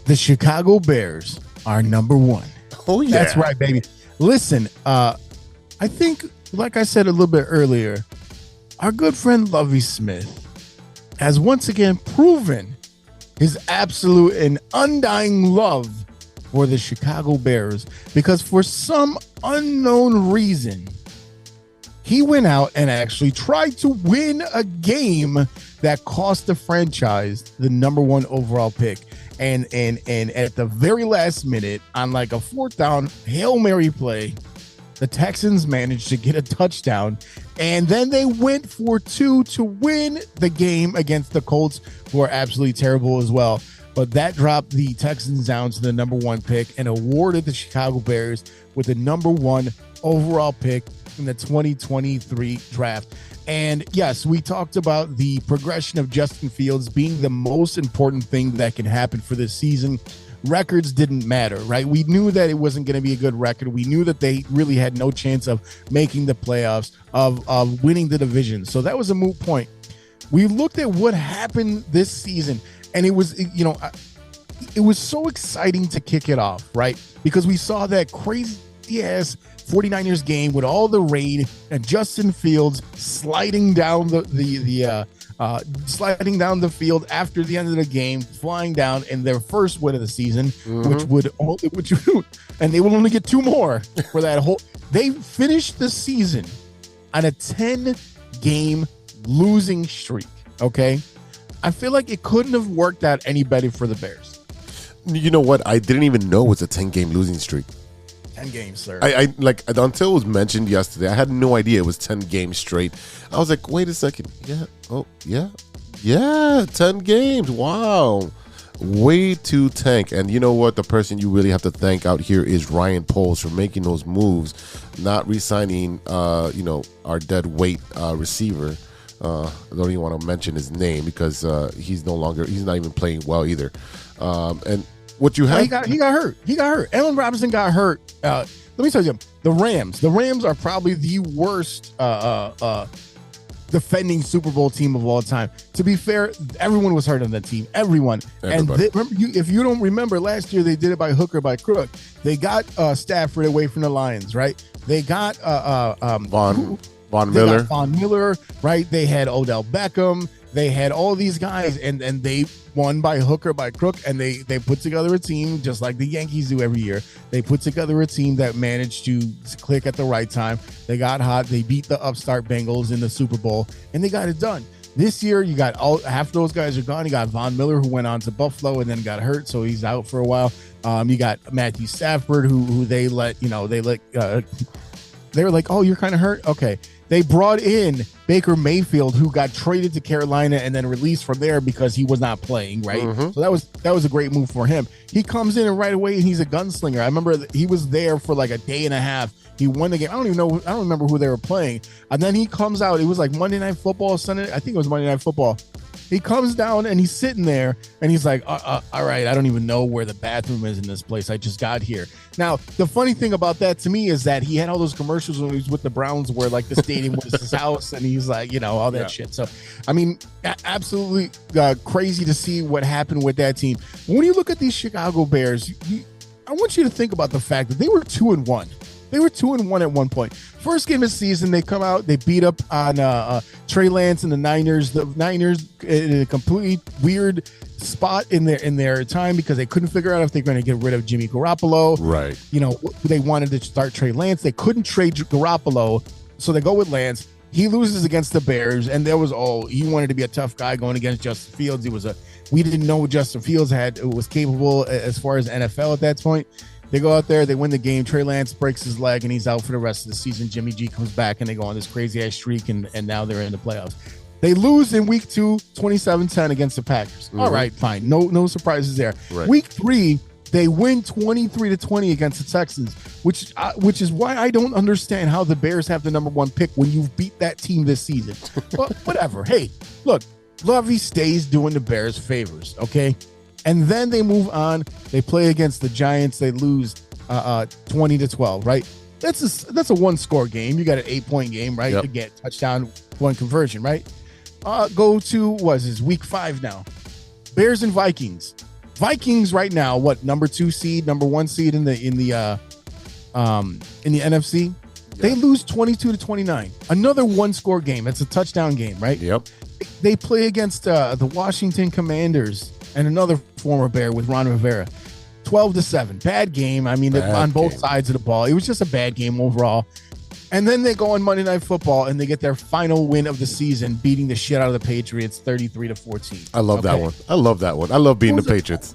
The Chicago Bears are number one. Oh, yeah. That's right, baby. Listen, I think, like I said a little bit earlier, our good friend Lovie Smith has once again proven his absolute and undying love for the Chicago Bears, because for some unknown reason, he went out and actually tried to win a game that cost the franchise the number one overall pick. And at the very last minute, on like a fourth down Hail Mary play, the Texans managed to get a touchdown, and then they went for two to win the game against the Colts, who are absolutely terrible as well. But that dropped the Texans down to the number one pick and awarded the Chicago Bears with the number one overall pick in the 2023 draft. And yes, we talked about the progression of Justin Fields being the most important thing that can happen for this season. Records didn't matter, right? We knew that it wasn't going to be a good record. We knew that they really had no chance of making the playoffs, of winning the division. So that was a moot point. We looked at what happened this season, and it was so exciting to kick it off, right? Because we saw that crazy-ass 49ers game with all the rain and Justin Fields sliding down sliding down the field after the end of the game, flying down in their first win of the season, and they will only get two more for that whole. They finished the season on a 10-game losing streak. Okay, I feel like it couldn't have worked out any better for the Bears. You know what? I didn't even know it was a 10-game losing streak. 10 games, sir. I like, until it was mentioned yesterday, I had no idea it was 10 games straight. I was like, wait a second. Yeah. Oh, yeah. Yeah. 10 games. Wow. Way to tank. And you know what? The person you really have to thank out here is Ryan Poles for making those moves, not re-signing, our dead weight receiver. I don't even want to mention his name because he's not even playing well either. And what you have? He got hurt. Allen Robinson got hurt. Let me tell you, the Rams are probably the worst defending Super Bowl team of all time. To be fair, everyone was hurt on that team. Everyone. Everybody. And if you don't remember, last year they did it by hook or by crook. They got Stafford away from the Lions, right? They got Von Miller. Von Miller, right? They had Odell Beckham. They had all these guys, and they won by hook or by crook, and they put together a team just like the Yankees do every year. They put together a team that managed to click at the right time. They got hot. They beat the upstart Bengals in the Super Bowl, and they got it done. This year, you got half of those guys are gone. You got Von Miller, who went on to Buffalo and then got hurt, so he's out for a while. You got Matthew Stafford, who they were like, oh, you're kind of hurt? Okay. They brought in Baker Mayfield, who got traded to Carolina and then released from there because he was not playing, right? So that was a great move for him. He comes in and right away, and he's a gunslinger. I remember he was there for like a day and a half. He won the game. I don't remember who they were playing. And then he comes out. It was like Monday Night Football, Sunday. I think it was Monday Night Football. He comes down and he's sitting there and he's like, all right, I don't even know where the bathroom is in this place. I just got here. Now, the funny thing about that to me is that he had all those commercials when he was with the Browns where like the stadium was his house and he's like, all that shit. So, I mean, absolutely crazy to see what happened with that team. When you look at these Chicago Bears, I want you to think about the fact that they were 2-1. They were 2-1 at one point. First game of the season, they come out, they beat up on Trey Lance and the Niners. The Niners in a completely weird spot in their time because they couldn't figure out if they're going to get rid of Jimmy Garoppolo. Right. They wanted to start Trey Lance. They couldn't trade Garoppolo, so they go with Lance. He loses against the Bears, and he wanted to be a tough guy going against Justin Fields. We didn't know what Justin Fields was capable as far as NFL at that point. They go out there, they win the game. Trey Lance breaks his leg, and he's out for the rest of the season. Jimmy G comes back, and they go on this crazy-ass streak, and now they're in the playoffs. They lose in week 2, 27-10 against the Packers. All right, fine. No surprises there. Right. Week 3, they win 23-20 against the Texans, which is why I don't understand how the Bears have the number 1 pick when you've beat that team this season. But whatever. Hey, look, Lovie stays doing the Bears favors, okay? And then they move on. They play against the Giants. They lose 20-12, right? That's a 1-score game. You got an 8-point game, right? Yep. To get touchdown, 1 conversion, right? Go to week 5 now. Bears and Vikings. Vikings right now, number 2 seed, number 1 seed in the NFC. Yeah. They lose 22-29. Another 1-score game. It's a touchdown game, right? Yep. They play against the Washington Commanders and another former Bear with Ron Rivera. 12-7. Bad game. I mean, on both sides of the ball. It was just a bad game overall. And then they go on Monday Night Football and they get their final win of the season, beating the shit out of the Patriots 33-14. I love that one. I love beating the Patriots.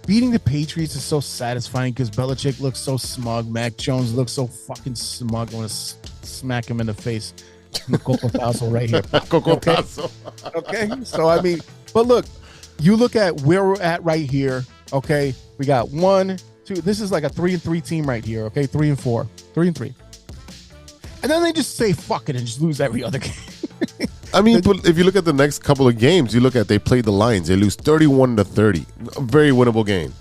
Beating the Patriots is so satisfying because Belichick looks so smug. Mac Jones looks so fucking smug. I want to smack him in the face. Coco Tasso right here. Coco Tasso. Okay. So, I mean, but look, you look at where we're at right here. Okay. We got 1, 2. This is like a 3-3 team right here. Okay. 3-4. 3-3. And then they just say fuck it and just lose every other game. I mean, but if you look at the next couple of games, they played the Lions. They lose 31-30. A very winnable game.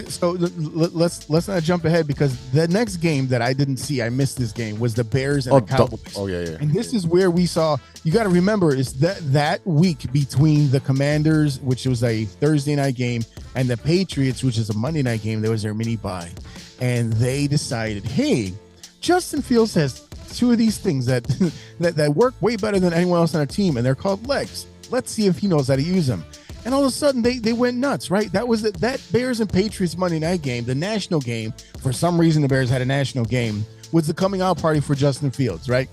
So let's not jump ahead because the next game that I didn't see, I missed this game, was the Bears and the Cowboys. Yeah. And this is where we saw, you got to remember, is that week between the Commanders, which was a Thursday night game, and the Patriots, which is a Monday night game, there was their mini bye. And they decided, hey, Justin Fields has 2 of these things that work way better than anyone else on our team, and they're called legs. Let's see if he knows how to use them. And all of a sudden, they went nuts, right? That was that Bears and Patriots Monday night game, the national game. For some reason, the Bears had a national game, was the coming out party for Justin Fields, right?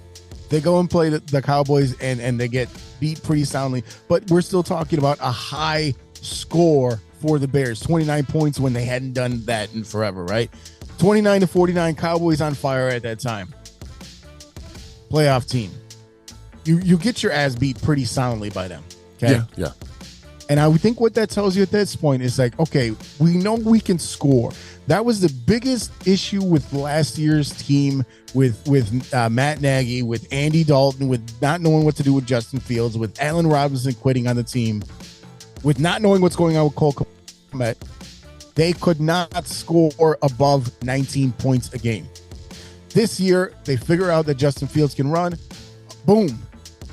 They go and play the Cowboys, and they get beat pretty soundly. But we're still talking about a high score for the Bears, 29 points when they hadn't done that in forever, right? 29-49, Cowboys on fire at that time. Playoff team. You get your ass beat pretty soundly by them, okay? Yeah. And I would think what that tells you at this point is like, okay, we know we can score. That was the biggest issue with last year's team with Matt Nagy, with Andy Dalton, with not knowing what to do with Justin Fields, with Allen Robinson quitting on the team, with not knowing what's going on with Cole Kmet. They could not score above 19 points a game. This year, they figure out that Justin Fields can run. Boom.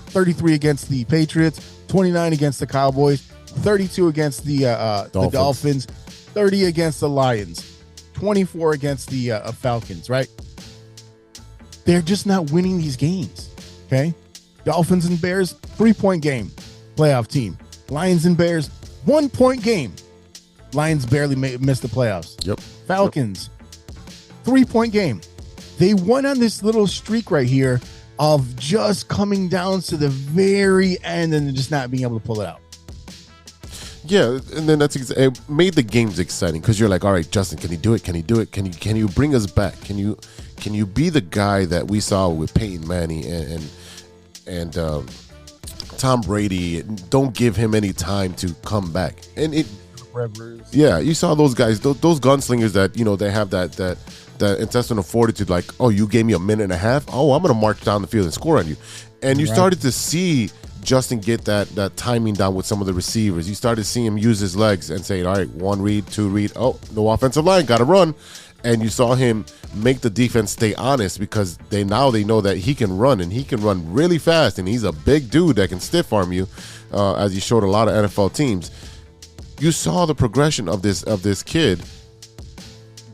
33 against the Patriots, 29 against the Cowboys, 32 against the Dolphins, 30 against the Lions, 24 against the Falcons, right? They're just not winning these games, okay? Dolphins and Bears, 3-point game, playoff team. Lions and Bears, 1-point game. Lions barely missed the playoffs. Yep. Falcons, 3-point game. They went on this little streak right here of just coming down to the very end and just not being able to pull it out. Yeah, and then it made the games exciting because you're like, all right, Justin, can he do it? Can he do it? Can you bring us back? Can you be the guy that we saw with Peyton Manning and Tom Brady? Don't give him any time to come back. And yeah, you saw those guys, those gunslingers that they have that intestinal fortitude. Like, oh, you gave me a minute and a half. Oh, I'm gonna march down the field and score on you. And you started to see Justin get that timing down with some of the receivers. You started seeing him use his legs and say, all right, 1 read, 2 read. Oh, no offensive line, got to run. And you saw him make the defense stay honest because they know that he can run, and he can run really fast, and he's a big dude that can stiff arm you, as he showed a lot of NFL teams. You saw the progression of this kid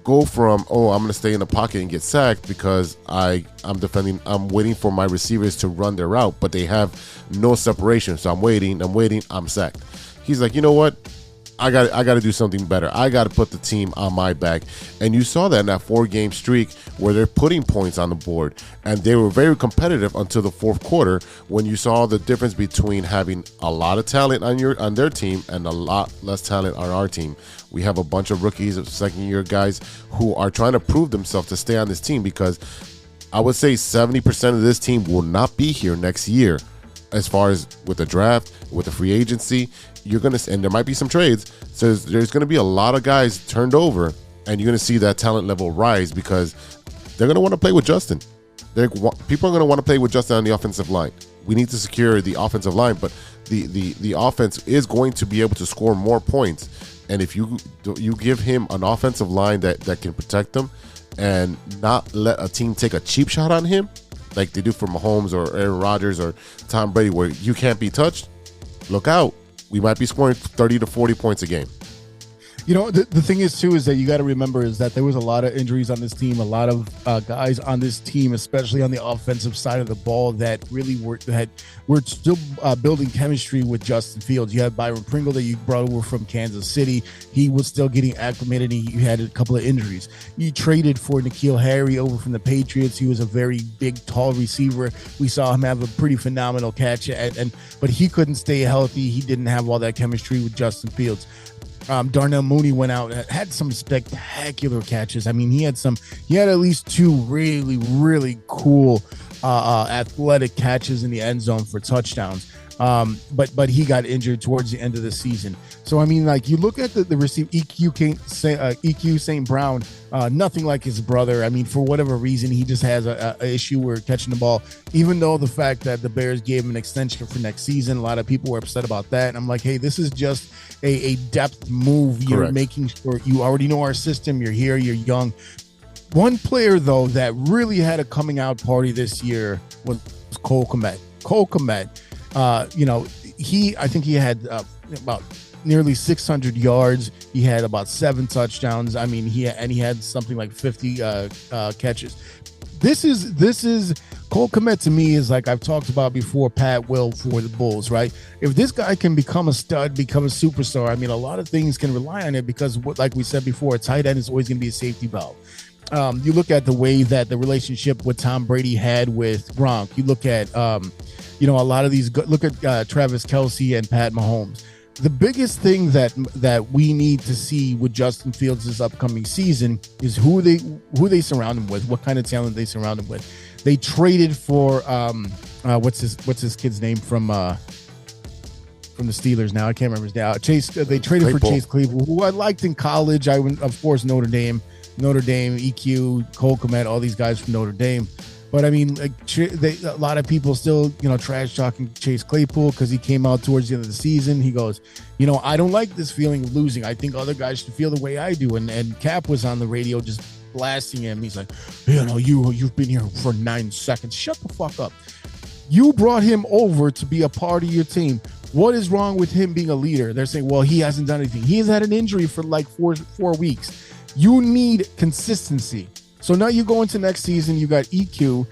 go from, oh, I'm going to stay in the pocket and get sacked because I'm waiting for my receivers to run their route, but they have no separation. So I'm waiting, I'm sacked. He's like, you know what? I got to do something better. I got to put the team on my back. And you saw that in that 4-game streak where they're putting points on the board. And they were very competitive until the fourth quarter when you saw the difference between having a lot of talent on their team and a lot less talent on our team. We have a bunch of rookies, second-year guys who are trying to prove themselves to stay on this team because I would say 70% of this team will not be here next year. As far as with the draft, with the free agency, and there might be some trades. So there's going to be a lot of guys turned over, and you're going to see that talent level rise because they're going to want to play with Justin. People are going to want to play with Justin on the offensive line. We need to secure the offensive line, but the offense is going to be able to score more points. And if you give him an offensive line that can protect them and not let a team take a cheap shot on him, like they do for Mahomes or Aaron Rodgers or Tom Brady, where you can't be touched, look out. We might be scoring 30 to 40 points a game. The thing is, too, is that you got to remember is that there was a lot of injuries on this team, a lot of guys on this team, especially on the offensive side of the ball, that really were still building chemistry with Justin Fields. You had Byron Pringle that you brought over from Kansas City. He was still getting acclimated. He had a couple of injuries. You traded for N'Keal Harry over from the Patriots. He was a very big, tall receiver. We saw him have a pretty phenomenal catch, but he couldn't stay healthy. He didn't have all that chemistry with Justin Fields. Darnell Mooney went out, had some spectacular catches. I mean, he had at least 2 really, really cool athletic catches in the end zone for touchdowns. But he got injured towards the end of the season. So, I mean, like, you look at the receiver, EQ St. Brown, nothing like his brother. I mean, for whatever reason, he just has a issue with catching the ball, even though the fact that the Bears gave him an extension for next season, a lot of people were upset about that. And I'm like, hey, this is just a depth move. You're making sure you already know our system. You're here, you're young. One player, though, that really had a coming out party this year was Cole Kmet. Cole Kmet, I think he had about nearly 600 yards. He had about 7 touchdowns. I mean, he had something like 50 catches. This is Cole Kmet to me is like I've talked about before, Pat Will for the Bulls, right? If this guy can become a stud, become a superstar, I mean, a lot of things can rely on it because, like we said before, a tight end is always going to be a safety valve. You look at the way that the relationship with Tom Brady had with Gronk. You look at, a lot of these. Look at Travis Kelce and Pat Mahomes. The biggest thing that we need to see with Justin Fields this upcoming season is who they surround him with, what kind of talent they surround him with. They traded for what's his kid's name from the Steelers now? I can't remember his name. Chase. They traded for Chase Claypool, who I liked in college. I went, of course, Notre Dame, EQ, Cole Kmet, all these guys from Notre Dame. But I mean, like, a lot of people still, trash talking Chase Claypool because he came out towards the end of the season. He goes, I don't like this feeling of losing. I think other guys should feel the way I do. And Cap was on the radio just blasting him. He's like, you've been here for 9 seconds. Shut the fuck up. You brought him over to be a part of your team. What is wrong with him being a leader? They're saying, well, he hasn't done anything. He has had an injury for like four weeks. You need consistency. So now you go into next season, you got EQ.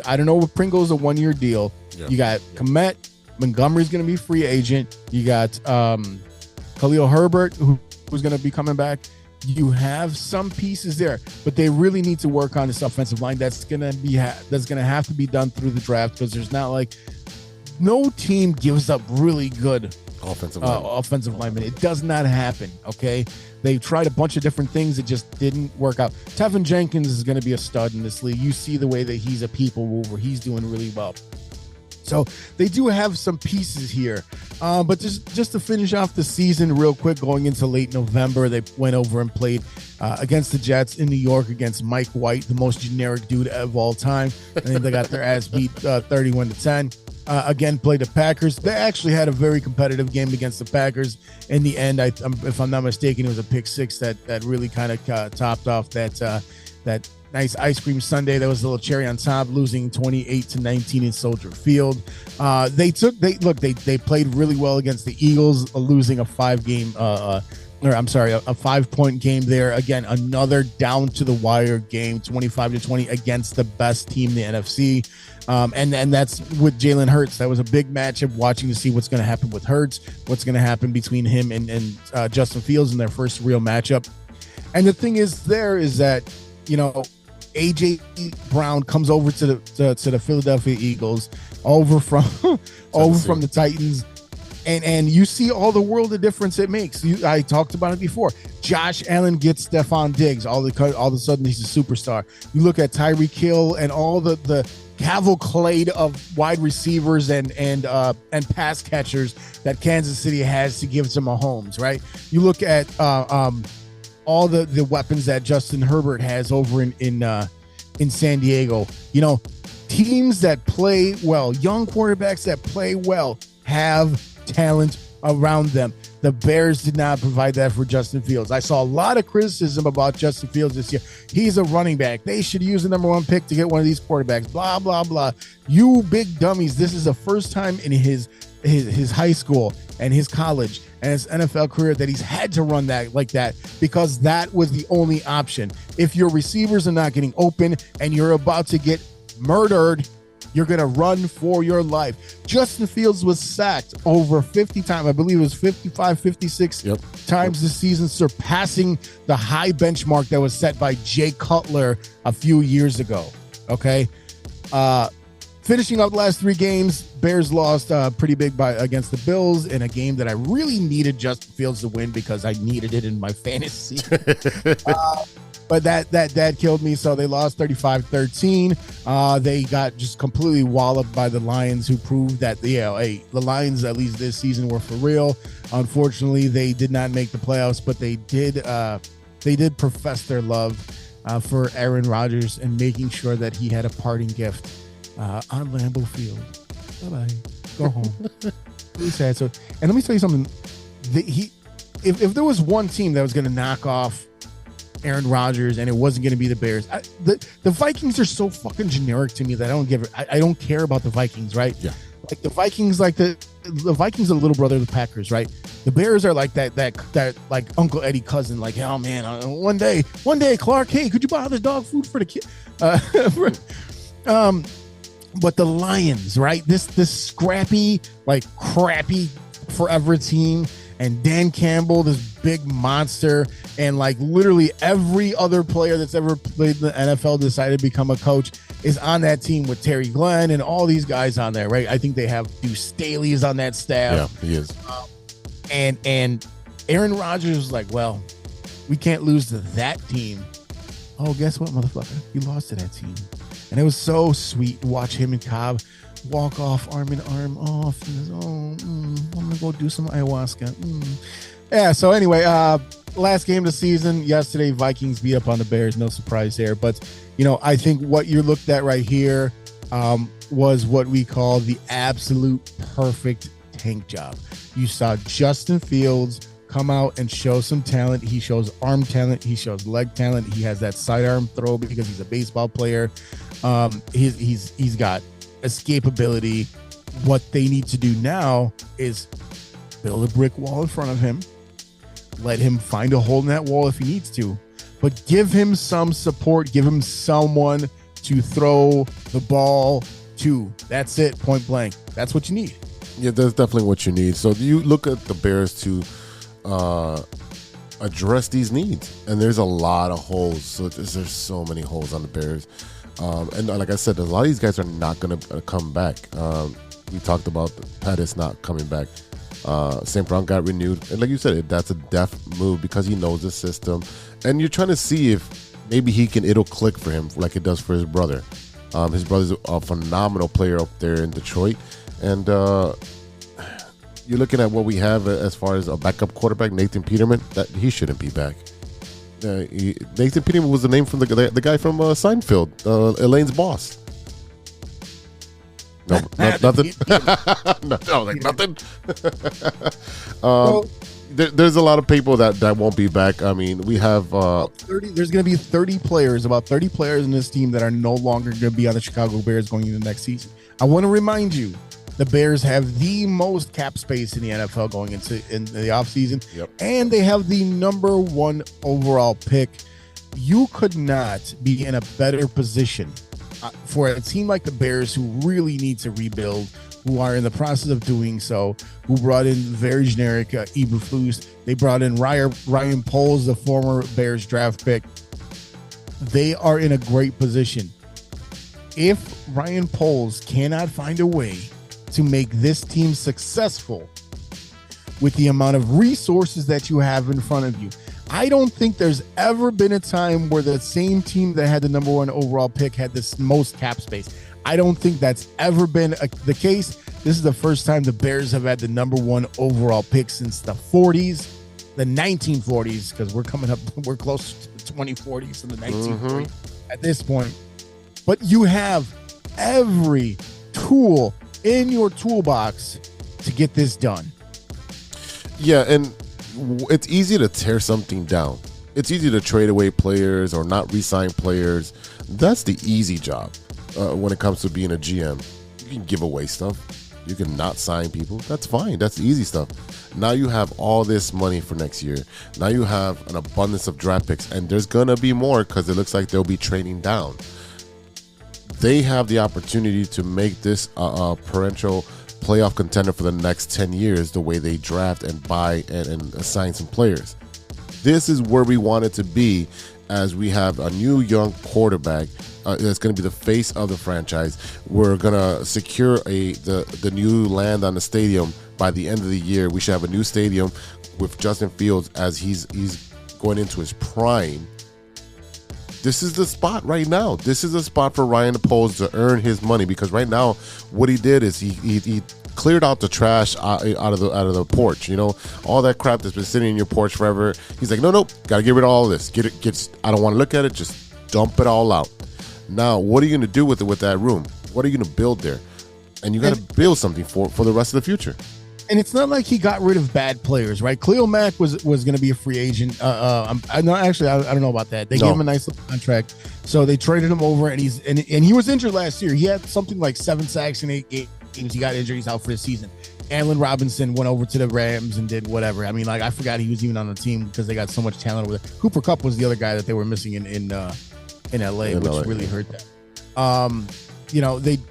I don't know what Pringle's a 1-year deal. Yeah. You got Kmet. Montgomery's going to be free agent. You got Khalil Herbert, who's going to be coming back. You have some pieces there, but they really need to work on this offensive line. That's gonna have to be done through the draft, because there's not like no team gives up really good offensive linemen. It does not happen. Okay, they tried a bunch of different things. It just didn't work out. Tevin Jenkins is going to be a stud in this league. You see the way that he's a people mover. He's doing really well. So they do have some pieces here. But just to finish off the season real quick, going into late November, they went over and played against the Jets in New York against Mike White, the most generic dude of all time. I think they got their ass beat 31-10. Again, played the Packers. They actually had a very competitive game against the Packers. In the end, if I'm not mistaken, it was a pick six that really kind of topped off that nice ice cream sundae. That was a little cherry on top, losing 28-19 in Soldier Field. They played really well against the Eagles, losing a 5-point game there. Again, another down to the wire game, 25-20 against the best team in the NFC. And that's with Jalen Hurts. That was a big matchup, watching to see what's going to happen with Hurts, what's going to happen between him and Justin Fields in their first real matchup. And the thing is that, AJ Brown comes over to the Philadelphia Eagles over from the Titans. And you see all the world of difference it makes. I talked about it before. Josh Allen gets Stephon Diggs. All of a sudden, he's a superstar. You look at Tyreek Hill and all the cavalcade of wide receivers and pass catchers that Kansas City has to give to Mahomes, right? You look at all the weapons that Justin Herbert has over in San Diego. Teams that play well, young quarterbacks that play well, have talent around them. The Bears did not provide that for Justin Fields. I saw a lot of criticism about Justin Fields this year. He's a running back. They should use the number one pick to get one of these quarterbacks. Blah, blah, blah. You big dummies. This is the first time in his high school and his college and his NFL career that he's had to run that like that, because that was the only option. If your receivers are not getting open and you're about to get murdered, you're going to run for your life. Justin Fields was sacked over 50 times. I believe it was 55, 56 times this season, surpassing the high benchmark that was set by Jay Cutler a few years ago. Okay. Finishing up the last three games, Bears lost pretty big against the Bills in a game that I really needed Justin Fields to win because I needed it in my fantasy. But that killed me. So they lost 35-13. They got just completely walloped by the Lions, who proved that the Lions, at least this season, were for real. Unfortunately, they did not make the playoffs, but they did profess their love for Aaron Rodgers and making sure that he had a parting gift on Lambeau Field. Bye-bye. Go home. Really sad. So, and let me tell you something. If there was one team that was going to knock off Aaron Rodgers and it wasn't going to be the Bears, the Vikings are so fucking generic to me that I don't care about the Vikings, right? Yeah. Like the Vikings, the Vikings are the little brother of the Packers, right? The Bears are like that like Uncle Eddie cousin, like, oh man, one day, Clark, hey, could you buy this dog food for the kid? But the Lions, right? This scrappy, like crappy forever team, and Dan Campbell, this big monster, and like literally every other player that's ever played in the NFL decided to become a coach is on that team with Terry Glenn and all these guys on there, right? I think they have Deuce Staley's on that staff. Yeah, he is. And Aaron Rodgers was like, well, we can't lose to that team. Oh, guess what, motherfucker? He lost to that team. And it was so sweet to watch him and Cobb walk off arm in arm off. And I'm going to go do some ayahuasca. Yeah, so anyway, last game of the season, yesterday, Vikings beat up on the Bears. No surprise there. But, I think what you looked at right here was what we call the absolute perfect tank job. You saw Justin Fields come out and show some talent. He shows arm talent. He shows leg talent. He has that sidearm throw because he's a baseball player. He's got escapability. What they need to do now is build a brick wall in front of him. Let him find a hole in that wall if he needs to, but give him some support. Give him someone to throw the ball to. That's it, point blank. That's what you need. Yeah, that's definitely what you need. So you look at the Bears to address these needs. And there's a lot of holes. So there's so many holes on the Bears. And like I said, a lot of these guys are not going to come back. We talked about Pettis not coming back. St. Brown got renewed. And like you said, that's a deft move because he knows the system. And you're trying to see if maybe it'll click for him like it does for his brother. His brother's a phenomenal player up there in Detroit. And you're looking at what we have as far as a backup quarterback, Nathan Peterman, that he shouldn't be back. Nathan Peterman was the name from the guy from Seinfeld, Elaine's boss. No, nothing. no, like nothing. There's a lot of people that won't be back. I mean, we have 30. There's going to be 30 players, about 30 players in this team that are no longer going to be on the Chicago Bears going into the next season. I want to remind you, the Bears have the most cap space in the NFL going into the offseason, and they have the number 1 overall pick. You could not be in a better position for a team like the Bears, who really need to rebuild, who are in the process of doing so, who brought in very generic Eberflus. They brought in Ryan Poles, the former Bears draft pick. They are in a great position. If Ryan Poles cannot find a way to make this team successful with the amount of resources that you have in front of you, I don't think there's ever been a time where the same team that had the number 1 overall pick had this most cap space. I don't think that's ever been the case. This is the first time the Bears have had the number 1 overall pick since the 40s, the 1940s, because we're close to the 2040s and the 1940s at this point. But you have every tool in your toolbox to get this done. Yeah, and it's easy to tear something down. It's easy to trade away players or not re-sign players. That's the easy job when it comes to being a GM. You can give away stuff. You can not sign people. That's fine. That's the easy stuff. Now you have all this money for next year. Now you have an abundance of draft picks, and there's going to be more because it looks like they'll be trading down. They have the opportunity to make this a parental playoff contender for the next 10 years, the way they draft and buy and assign some players. This is where we want it to be, as we have a new young quarterback that's going to be the face of the franchise. We're going to secure the new land on the stadium by the end of the year. We should have a new stadium with Justin Fields as he's going into his prime. This is the spot right now. This is the spot for Ryan Poles to earn his money, because right now what he did is he cleared out the trash out of the porch. You know, all that crap that's been sitting in your porch forever. He's like, no, gotta get rid of all of this. I don't want to look at it. Just dump it all out. Now, what are you gonna do with that room? What are you gonna build there? And you got to build something for the rest of the future. And it's not like he got rid of bad players, right? Cleo Mack was going to be a free agent. I don't know about that. They gave him a nice little contract, so they traded him over, and he was injured last year. He had something like 7 sacks in 8 games. He got injured. He's out for the season. Allen Robinson went over to the Rams and did whatever. I mean, like, I forgot he was even on the team because they got so much talent over there. Cooper Kupp was the other guy that they were missing in LA, which really hurt them.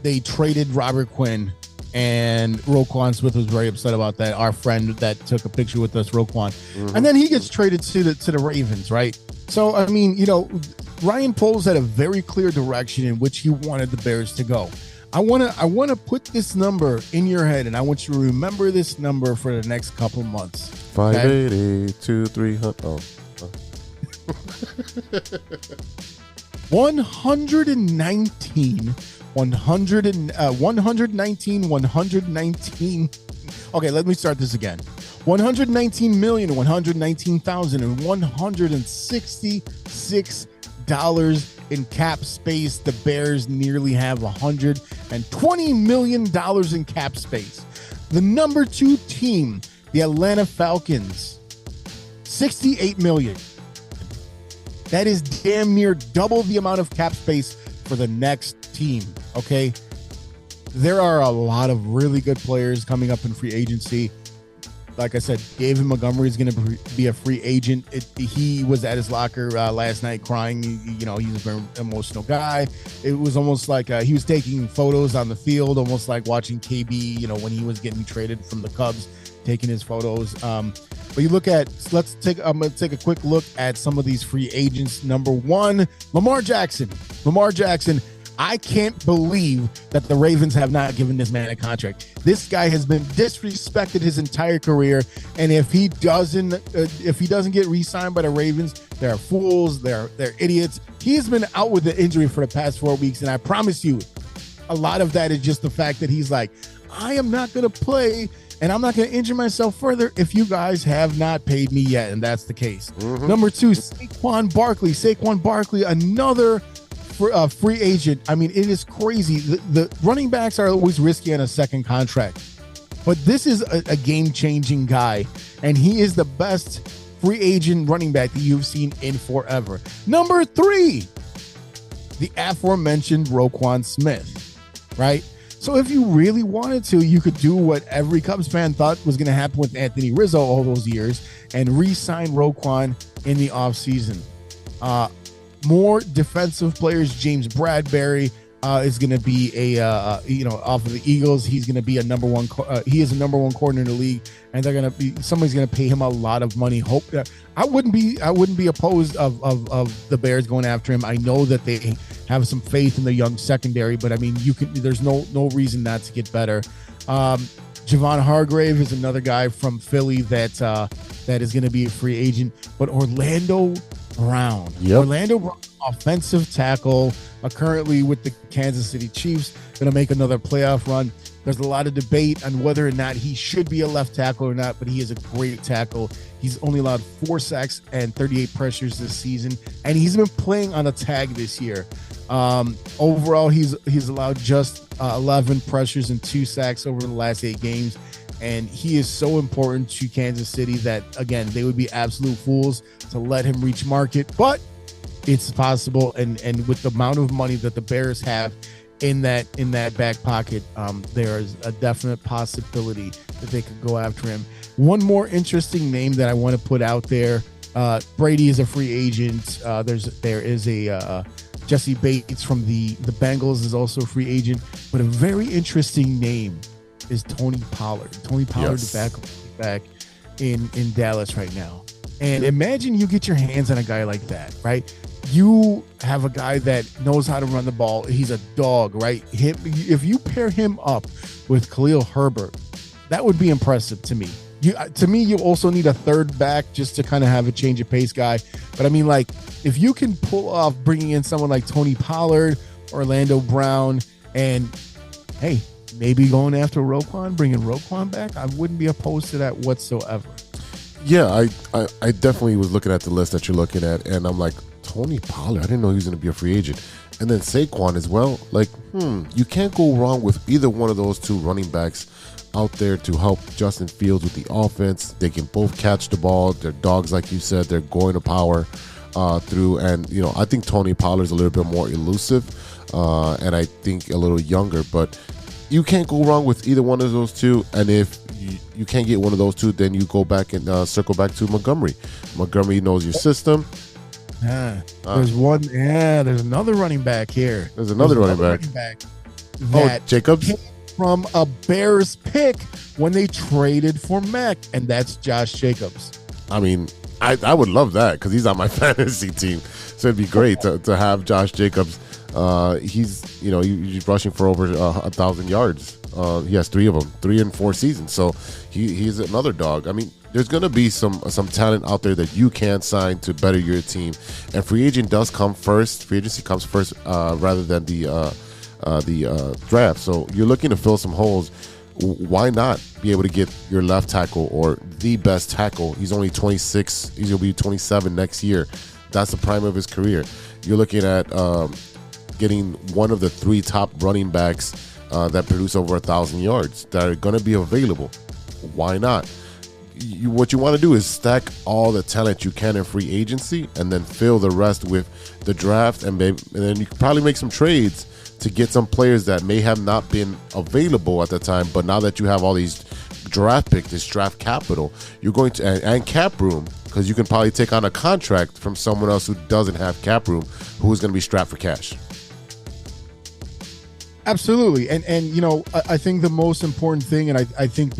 They traded Robert Quinn. And Roquan Smith was very upset about that. Our friend that took a picture with us, Roquan, and then he gets traded to the Ravens, right? So I mean, Ryan Poles had a very clear direction in which he wanted the Bears to go. I wanna put this number in your head, and I want you to remember this number for the next couple months. 580 2300. Oh. 119. Okay, let me start this again. 119,119,166 in cap space. The Bears nearly have $120 million in cap space. The number 2 team, the Atlanta Falcons, $68 million. That is damn near double the amount of cap space for the next team. Okay, there are a lot of really good players coming up in free agency. like I said, David Montgomery is going to be a free agent. He was at his locker last night crying. He's a very emotional guy. It was almost like he was taking photos on the field, almost like watching KB, when he was getting traded from the Cubs, taking his photos. But you look at, I'm going to take a quick look at some of these free agents. Number one, Lamar Jackson. I can't believe that the Ravens have not given this man a contract. This guy has been disrespected his entire career, and if he doesn't get re-signed by the Ravens, they're fools, they're idiots. He's been out with the injury for the past 4 weeks, and I promise you, a lot of that is just the fact that he's like, I am not going to play, and I'm not going to injure myself further if you guys have not paid me yet, and that's the case. Mm-hmm. Number two, Saquon Barkley, another free agent. I mean, it is crazy. The running backs are always risky on a second contract, but this is a game-changing guy, and he is the best free agent running back that you've seen in forever. Number three, the aforementioned Roquan Smith, right? So if you really wanted to, you could do what every Cubs fan thought was going to happen with Anthony Rizzo all those years and re-sign Roquan in the offseason. More defensive players. James Bradbury is going to be off of the Eagles. He's going to be a number one. He is a number one corner in the league, and somebody's going to pay him a lot of money. I wouldn't be opposed of the Bears going after him. I know that they have some faith in the young secondary, but I mean, there's no reason not to get better. Javon Hargrave is another guy from Philly that is going to be a free agent, but Orlando Brown. Yep. Orlando Brown, offensive tackle, currently with the Kansas City Chiefs, going to make another playoff run. There's a lot of debate on whether or not he should be a left tackle or not, but he is a great tackle. He's only allowed 4 sacks and 38 pressures this season, and he's been playing on a tag this year. Overall, he's allowed just 11 pressures and 2 sacks over the last 8 games. And he is so important to Kansas City that, again, they would be absolute fools to let him reach market. But it's possible, and with the amount of money that the Bears have in that back pocket, there is a definite possibility that they could go after him. One more interesting name that I want to put out there: Brady is a free agent. There is a Jesse Bates from the Bengals is also a free agent, but a very interesting name is Tony Pollard. Yes. The back in Dallas right now. And imagine you get your hands on a guy like that, right? You have a guy that knows how to run the ball. He's a dog, right? If you pair him up with Khalil Herbert, that would be impressive to me. You also need a third back just to kind of have a change of pace guy. But I mean, like, if you can pull off bringing in someone like Tony Pollard, Orlando Brown, and hey, maybe going after Roquan, bringing Roquan back, I wouldn't be opposed to that whatsoever. Yeah, I definitely was looking at the list that you're looking at, and I'm like, Tony Pollard, I didn't know he was going to be a free agent. And then Saquon as well. Like, you can't go wrong with either one of those two running backs out there to help Justin Fields with the offense. They can both catch the ball. They're dogs, like you said. They're going to power through. And, I think Tony Pollard's a little bit more elusive, and I think a little younger. But you can't go wrong with either one of those two. And if you can't get one of those two, then you go back and circle back to Montgomery. Montgomery knows your system. There's another running back here. There's another running back. Jacobs? From a Bears pick when they traded for Mack, and that's Josh Jacobs. I mean, I would love that because he's on my fantasy team. So it'd be great to have Josh Jacobs. He's rushing for over 1,000 yards. He has 3 of them, 3 in 4 seasons. So he's another dog. I mean, there's going to be some talent out there that you can sign to better your team. And free agent does come first. Free agency comes first rather than the draft. So you're looking to fill some holes. Why not be able to get your left tackle or the best tackle? He's only 26. He's going to be 27 next year. That's the prime of his career. You're looking at getting one of the 3 top running backs that produce over 1,000 yards that are going to be available. Why not? What you want to do is stack all the talent you can in free agency and then fill the rest with the draft, and then you can probably make some trades to get some players that may have not been available at the time, but now that you have all these draft pick, this draft capital, you're going to and cap room, because you can probably take on a contract from someone else who doesn't have cap room, who is going to be strapped for cash. Absolutely. And I think the most important thing, and I think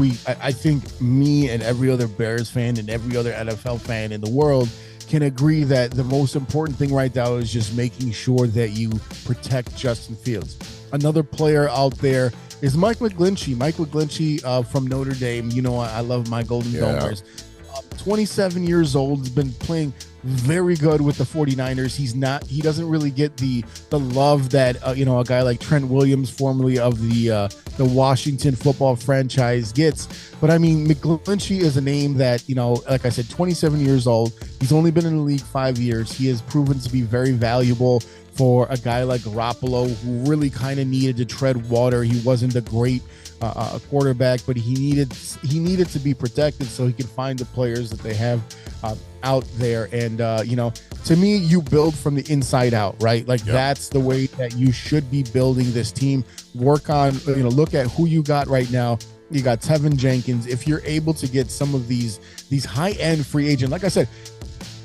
me and every other Bears fan and every other NFL fan in the world can agree that the most important thing right now is just making sure that you protect Justin Fields. Another player out there is Mike McGlinchey. Mike McGlinchey from Notre Dame. I love my Golden Domers. 27 years old, has been playing very good with the 49ers. He doesn't really get the love that a guy like Trent Williams, formerly of the Washington football franchise, gets. But I mean, McGlinchey is a name that, like I said, 27 years old. He's only been in the league 5 years. He has proven to be very valuable for a guy like Garoppolo, who really kind of needed to tread water. He wasn't a great quarterback, but he needed to be protected so he could find the players that they have out there. And to me, you build from the inside out, right? Like that's the way that you should be building this team. Work on, look at who you got right now. You got Tevin Jenkins. If you're able to get some of these high-end free agent, like I said,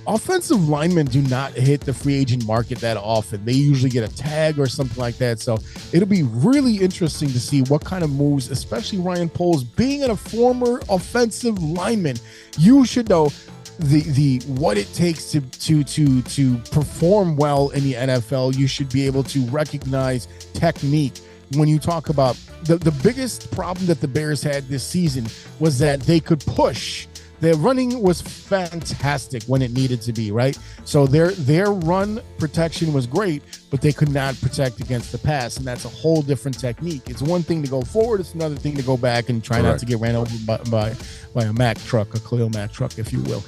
offensive linemen do not hit the free agent market that often. They usually get a tag or something like that. So it'll be really interesting to see what kind of moves, especially Ryan Poles, being a former offensive lineman, you should know the what it takes to perform well in the NFL. You should be able to recognize technique. When you talk about the biggest problem that the Bears had this season was that they could push. Their running was fantastic when it needed to be, right? So their run protection was great, but they could not protect against the pass, and that's a whole different technique. It's one thing to go forward, it's another thing to go back and try not to get ran over by a Mack truck, a Khalil Mack truck, if you will.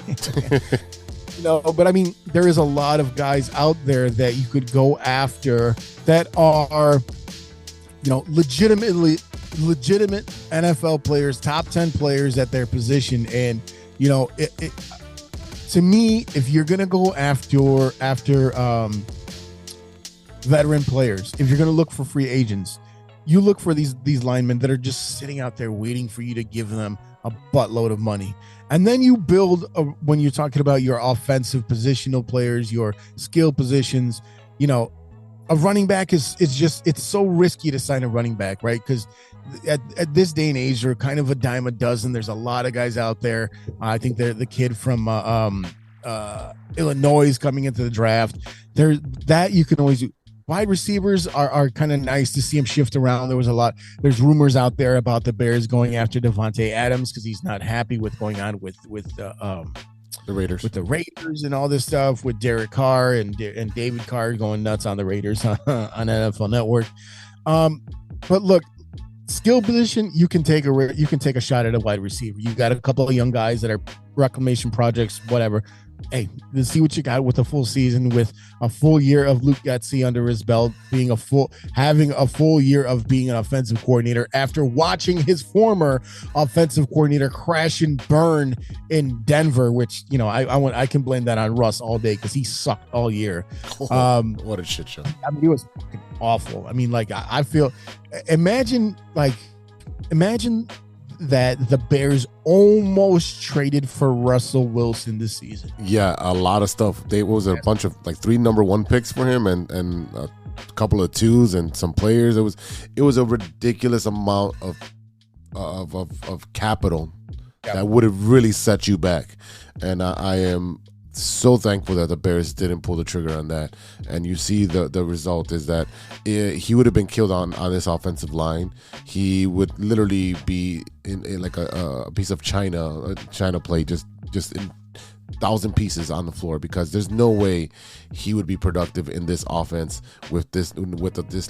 But I mean, there is a lot of guys out there that you could go after that are, legitimate NFL players, top 10 players at their position. And, to me, if you're going to go after veteran players, if you're going to look for free agents, you look for these linemen that are just sitting out there waiting for you to give them a buttload of money. And then you build, when you're talking about your offensive positional players, your skill positions, a running back it's so risky to sign a running back, right? Because at this day and age, they're kind of a dime a dozen. There's a lot of guys out there. I think they're the kid from Illinois coming into the draft. That you can always do. Wide receivers are kind of nice to see him shift around. There's rumors out there about the Bears going after Devontae Adams because he's not happy with going on with the Raiders, with the Raiders and all this stuff, with Derek Carr and David Carr going nuts on the Raiders on NFL Network. But look, skill position, you can take a shot at a wide receiver. You got a couple of young guys that are reclamation projects, whatever. Hey, let's see what you got with a full season, with a full year of Luke Getsy under his belt, having a full year of being an offensive coordinator after watching his former offensive coordinator crash and burn in Denver, which, I can blame that on Russ all day because he sucked all year. What a shit show. I mean, he was fucking awful. I mean, like, I feel, imagine that the Bears almost traded for Russell Wilson this season. Yeah, a lot of stuff. There was a bunch of 3 number 1 picks for him and a couple of 2s and some players. It was a ridiculous amount of capital that would have really set you back. And I am so thankful that the Bears didn't pull the trigger on that. And you see the result is that he would have been killed on this offensive line. He would literally be in like a piece of china plate, just in 1,000 pieces on the floor, because there's no way he would be productive in this offense with this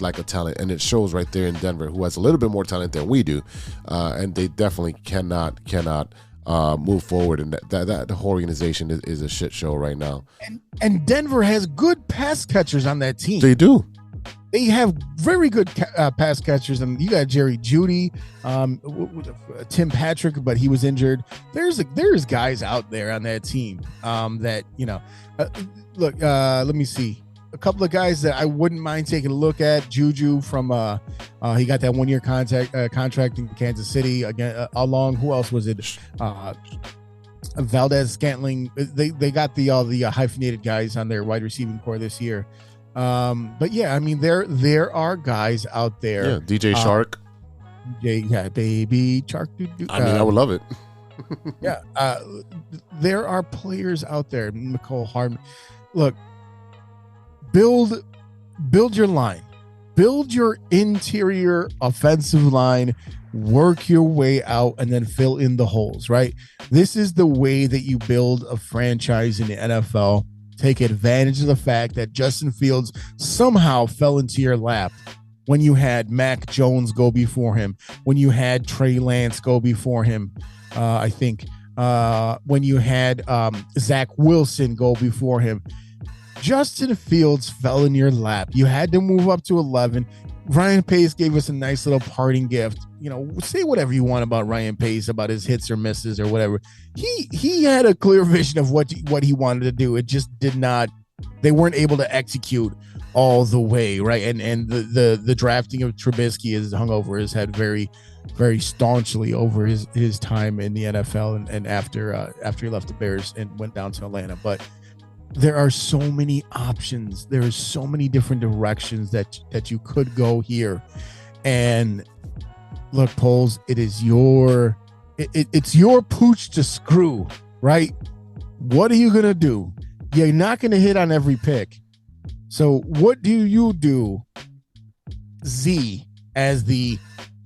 lack of talent. And it shows right there in Denver, who has a little bit more talent than we do, and they definitely cannot move forward, and that whole organization is a shit show right now. And Denver has good pass catchers on that team. They do. They have very good pass catchers, and you got Jerry Jeudy, Tim Patrick, but he was injured. There's guys out there on that team that look. Let me see. a couple of guys that I wouldn't mind taking a look at. Juju from he got that 1 year contract in Kansas City again. Along who else was it? Valdez Scantling. They got all the hyphenated guys on their wide receiving core this year. But yeah, I mean there are guys out there. Yeah, DJ Shark. Baby Shark. I mean, I would love it. Yeah, there are players out there. Nicole Hardman. Look, build your line, build your interior offensive line, work your way out, and then fill in the holes. Right. This is the way that you build a franchise in the NFL. Take advantage of the fact that Justin Fields somehow fell into your lap when you had Mac Jones go before him, when you had Trey Lance go before him. I think when you had Zach Wilson go before him. Justin Fields fell in your lap. You had to move up to 11. Ryan Pace gave us a nice little parting gift. You know, say whatever you want about Ryan Pace, about his hits or misses or whatever. He had a clear vision of what he wanted to do. It just did not. They weren't able to execute all the way, right? And the drafting of Trubisky is hung over his head very, very staunchly over his time in the NFL and after he left the Bears and went down to Atlanta. But there are so many options. There are so many different directions that you could go here. And look, Poles, it is it's your pooch to screw, right? What are you gonna do? You're not gonna hit on every pick. So what do you do, Z, as the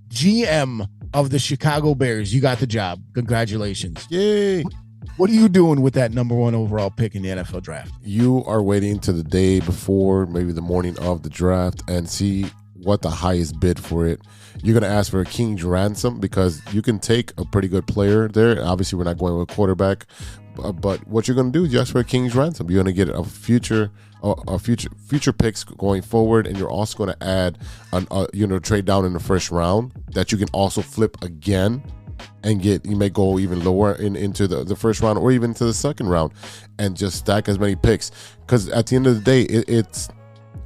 GM of the Chicago Bears? You got the job. Congratulations. Yay. What are you doing with that number 1 overall pick in the NFL draft? You are waiting to the day before, maybe the morning of the draft, and see what the highest bid for it. You're going to ask for a king's ransom because you can take a pretty good player there. Obviously, we're not going with a quarterback, but what you're going to do is you ask for a king's ransom. You're going to get a future picks going forward, and you're also going to add trade down in the first round that you can also flip again. And you may go even lower into the first round or even to the second round and just stack as many picks. Because at the end of the day, it's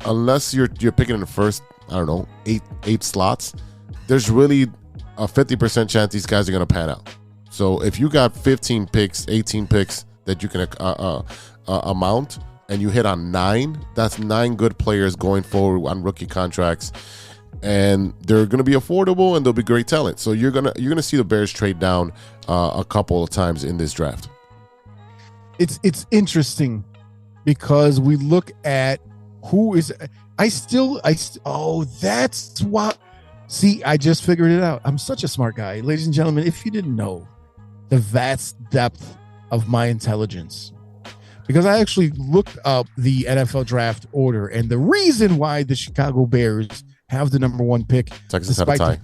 unless you're picking in the first, I don't know, eight slots, there's really a 50% chance these guys are going to pan out. So if you got 15 picks, 18 picks that you can amount and you hit on 9, that's 9 good players going forward on rookie contracts. And they're going to be affordable and they'll be great talent. So you're gonna see the Bears trade down a couple of times in this draft. It's interesting because we look at who is. That's what. See, I just figured it out. I'm such a smart guy, ladies and gentlemen. If you didn't know the vast depth of my intelligence, because I actually looked up the NFL draft order and the reason why the Chicago Bears have the number 1 pick. Texans have a tie.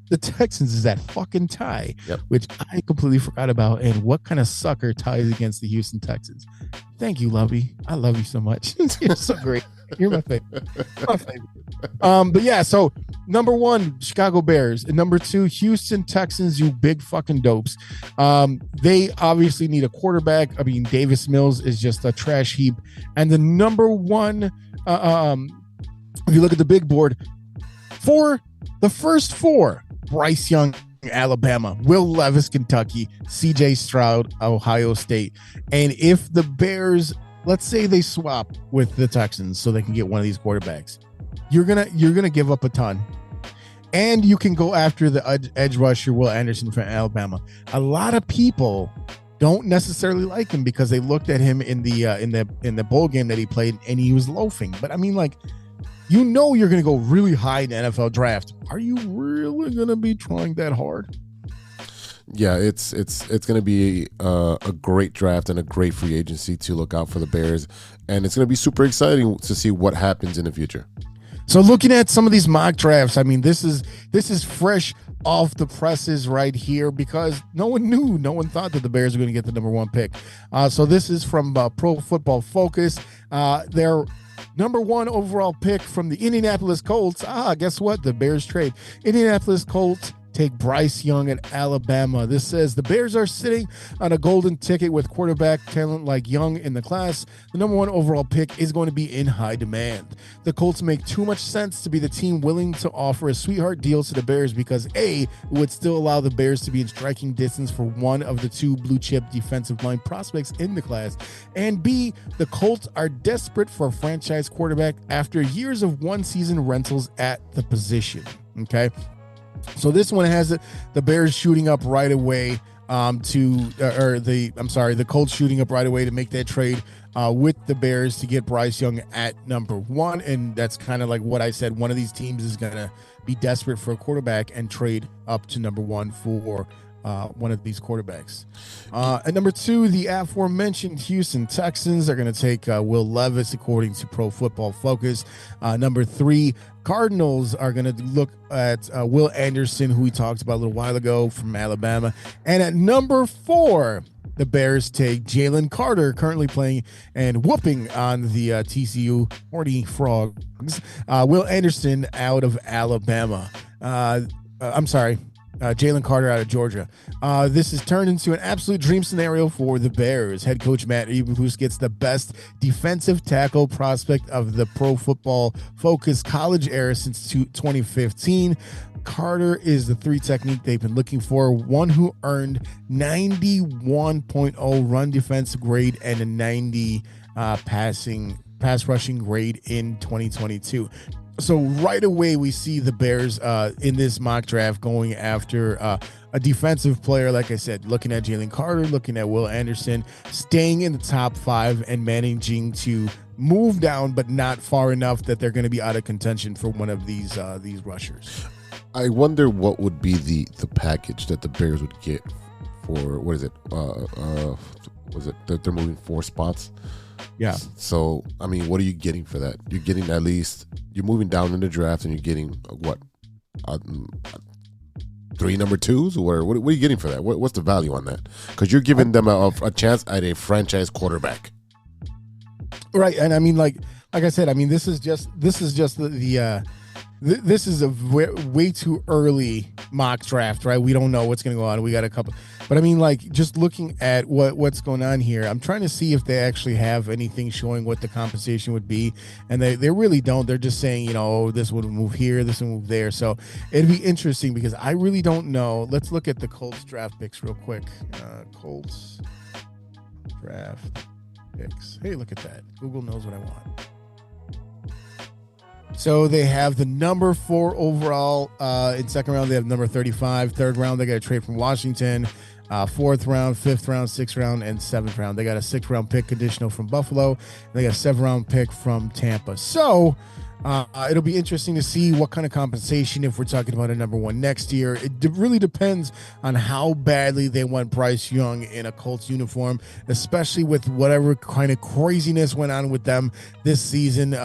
The Texans is that fucking tie, yep. Which I completely forgot about. And what kind of sucker ties against the Houston Texans? Thank you, Lovie. I love you so much. You're so great. You're my favorite. But yeah, so number 1, Chicago Bears, and number 2, Houston Texans. You big fucking dopes. They obviously need a quarterback. I mean, Davis Mills is just a trash heap. And the number 1, if you look at the big board, for the first 4, Bryce Young, Alabama, Will Levis, Kentucky, CJ Stroud, Ohio State. And if the Bears, let's say they swap with the Texans so they can get one of these quarterbacks, you're gonna give up a ton. And you can go after the edge rusher, Will Anderson from Alabama. A lot of people don't necessarily like him because they looked at him in the bowl game that he played and he was loafing. But I mean, like, you know you're going to go really high in the NFL draft. Are you really going to be trying that hard? Yeah, it's going to be a great draft and a great free agency to look out for the Bears. And it's going to be super exciting to see what happens in the future. So looking at some of these mock drafts, I mean, this is fresh off the presses right here because no one thought that the Bears were going to get the number 1 pick. So this is from Pro Football Focus. Their number 1 overall pick from the Indianapolis Colts. Guess what? The Bears trade. Indianapolis Colts take Bryce Young at Alabama. This says the Bears are sitting on a golden ticket with quarterback talent like Young in the class. The number 1 overall pick is going to be in high demand. The Colts make too much sense to be the team willing to offer a sweetheart deal to the Bears because A, it would still allow the Bears to be in striking distance for one of the 2 blue chip defensive line prospects in the class, and B, the Colts are desperate for a franchise quarterback after years of one-season rentals at the position. Okay, so this one has the Bears shooting up right away the Colts shooting up right away to make that trade with the Bears to get Bryce Young at number 1. And that's kind of like what I said. One of these teams is going to be desperate for a quarterback and trade up to number 1 for one of these quarterbacks. At number 2, the aforementioned Houston Texans are going to take Will Levis, according to Pro Football Focus. Number 3, Cardinals are going to look at Will Anderson, who we talked about a little while ago from Alabama. And at number 4, the Bears take Jalen Carter, currently playing and whooping on the TCU Horny Frogs. Will Anderson out of Alabama. Jalen Carter out of Georgia. This has turned into an absolute dream scenario for the Bears. Head coach Matt Eberflus gets the best defensive tackle prospect of the Pro Football Focus college era since 2015. Carter is the 3 technique they've been looking for, one who earned 91.0 run defense grade and a 90 pass rushing grade in 2022. So right away, we see the Bears in this mock draft going after a defensive player, like I said, looking at Jalen Carter, looking at Will Anderson, staying in the top 5 and managing to move down, but not far enough that they're going to be out of contention for one of these rushers. I wonder what would be the package that the Bears would get for, what is it? Was it that they're moving 4 spots? Yeah. So, I mean, what are you getting for that? You're getting at least, you're moving down in the draft and you're getting what? 3 number 2s? Or what are you getting for that? What's the value on that? Because you're giving them a chance at a franchise quarterback. Right. And I mean, like I said, I mean, this is just this is a way too early mock draft, right? We don't know what's going to go on. We got a couple, but I mean, like, just looking at what's going on here, I'm trying to see if they actually have anything showing what the compensation would be, and they really don't. They're just saying, this would move here, this would move there. So it'd be interesting because I really don't know. Let's look at the Colts draft picks real quick. Colts draft picks. Hey, look at that. Google knows what I want. So they have the number 4 overall in second round. They have number 35. Third round, they got a trade from Washington. 4th round, 5th round, 6th round, and 7th round. They got a 6th round pick conditional from Buffalo. They got a 7th round pick from Tampa. So it'll be interesting to see what kind of compensation, if we're talking about a number 1 next year. It really depends on how badly they want Bryce Young in a Colts uniform, especially with whatever kind of craziness went on with them this season.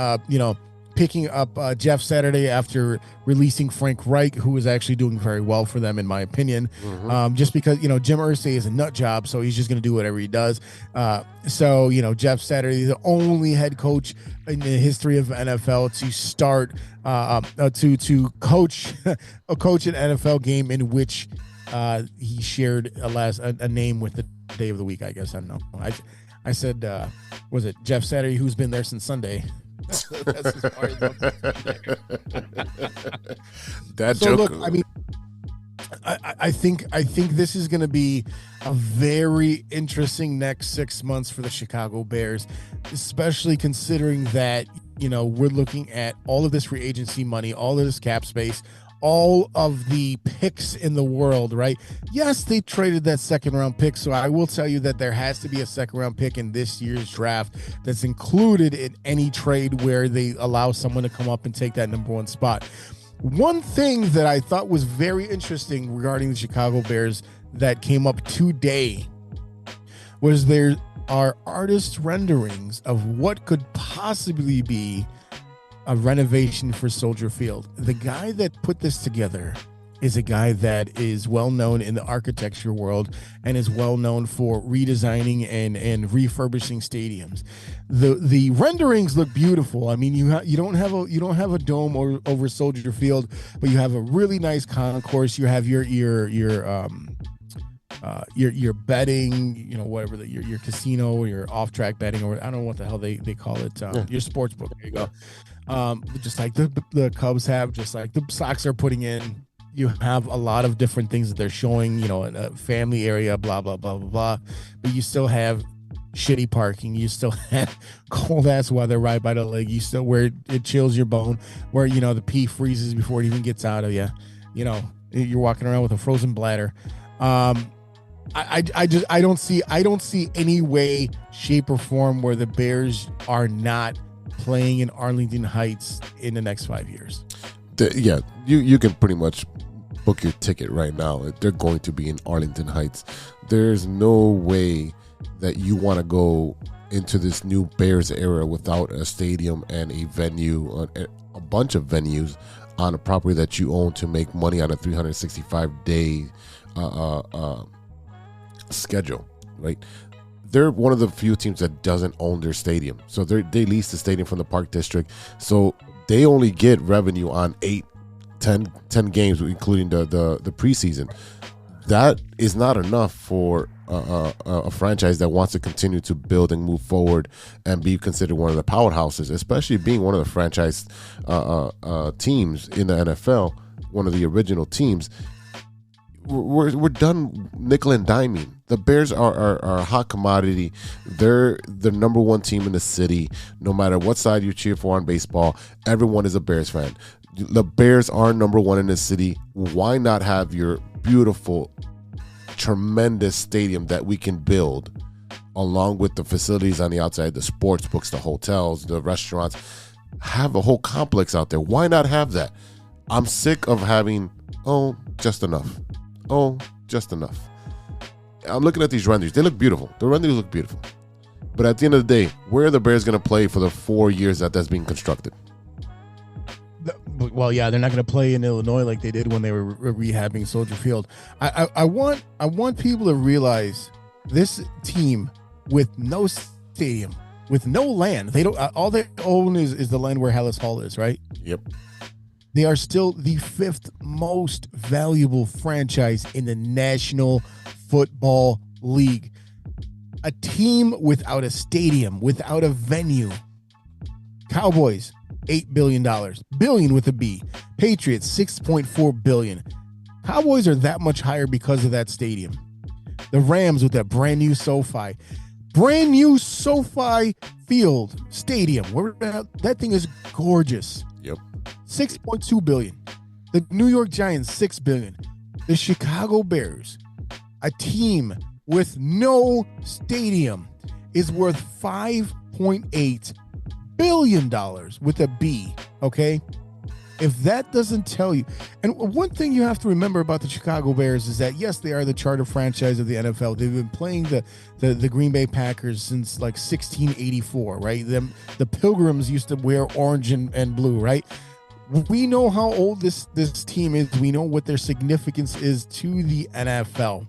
Picking up Jeff Saturday after releasing Frank Reich, who was actually doing very well for them, in my opinion. Mm-hmm. Just because, Jim Irsay is a nut job, so he's just going to do whatever he does. Jeff Saturday is the only head coach in the history of NFL to start to coach a coach an NFL game in which he shared a name with the day of the week. I guess I don't know. I said, was it Jeff Saturday, who's been there since Sunday? That's as far as that so joke. Look, I mean, I think this is going to be a very interesting next 6 months for the Chicago Bears, especially considering that we're looking at all of this free agency money, all of this cap space, all of the picks in the world, right? Yes, they traded that 2nd round pick, so I will tell you that there has to be a 2nd round pick in this year's draft that's included in any trade where they allow someone to come up and take that number 1 spot. One thing that I thought was very interesting regarding the Chicago Bears that came up today was there are artist renderings of what could possibly be a renovation for Soldier Field. The guy that put this together is a guy that is well known in the architecture world and is well known for redesigning and refurbishing stadiums. The renderings look beautiful. I mean, you don't have a dome or over Soldier Field, but you have a really nice concourse. You have your betting, whatever your casino, your off-track betting, or I don't know what the hell they call it. Your sports book. There you go. Just like the Cubs have, just like the Sox are putting in. You have a lot of different things that they're showing, in a family area, blah, blah, blah, blah, blah. But you still have shitty parking. You still have cold ass weather right by the lake. You still where it chills your bone, where, the pee freezes before it even gets out of you. You're walking around with a frozen bladder. I don't see any way, shape, or form where the Bears are not playing in Arlington Heights in the next 5 years. You can pretty much book your ticket right now. They're going to be in Arlington Heights. There's no way that you want to go into this new Bears era without a stadium and a venue, a bunch of venues on a property that you own to make money on a 365-day schedule, right? They're one of the few teams that doesn't own their stadium. So they lease the stadium from the Park District. So they only get revenue on 10 games, including the preseason. That is not enough for a franchise that wants to continue to build and move forward and be considered one of the powerhouses, especially being one of the franchise teams in the NFL, one of the original teams. We're done nickel and diming. The Bears are a hot commodity. They're the number one team in the city. No matter what side you cheer for on baseball, everyone is a Bears fan. The Bears are number one in the city. Why not have your beautiful, tremendous stadium that we can build, along with the facilities on the outside, the sports books, the hotels, the restaurants, have a whole complex out there? Why not have that? I'm sick of having, just enough. Just enough. I'm looking at these renderings. They look beautiful. The renderings look beautiful. But at the end of the day, where are the Bears going to play for the 4 years that's being constructed? Well, yeah, they're not going to play in Illinois like they did when they were rehabbing Soldier Field. I want people to realize this team with no stadium, with no land. They don't. All they own is the land where Hallis Hall is, right? Yep. They are still the fifth most valuable franchise in the National Football League. A team without a stadium, without a venue. Cowboys, $8 billion. Billion with a B. Patriots, $6.4 billion. Cowboys are that much higher because of that stadium. The Rams with that brand new SoFi. Brand new SoFi Field Stadium. That thing is gorgeous. Yep. $6.2 billion. The New York Giants, $6 billion. The Chicago Bears, a team with no stadium, is worth $5.8 billion with a B. Okay. If that doesn't tell you, and one thing you have to remember about the Chicago Bears is that, yes, they are the charter franchise of the NFL. They've been playing the Green Bay Packers since like 1684, right? The Pilgrims used to wear orange and blue, right? We know how old this team is. We know what their significance is to the NFL.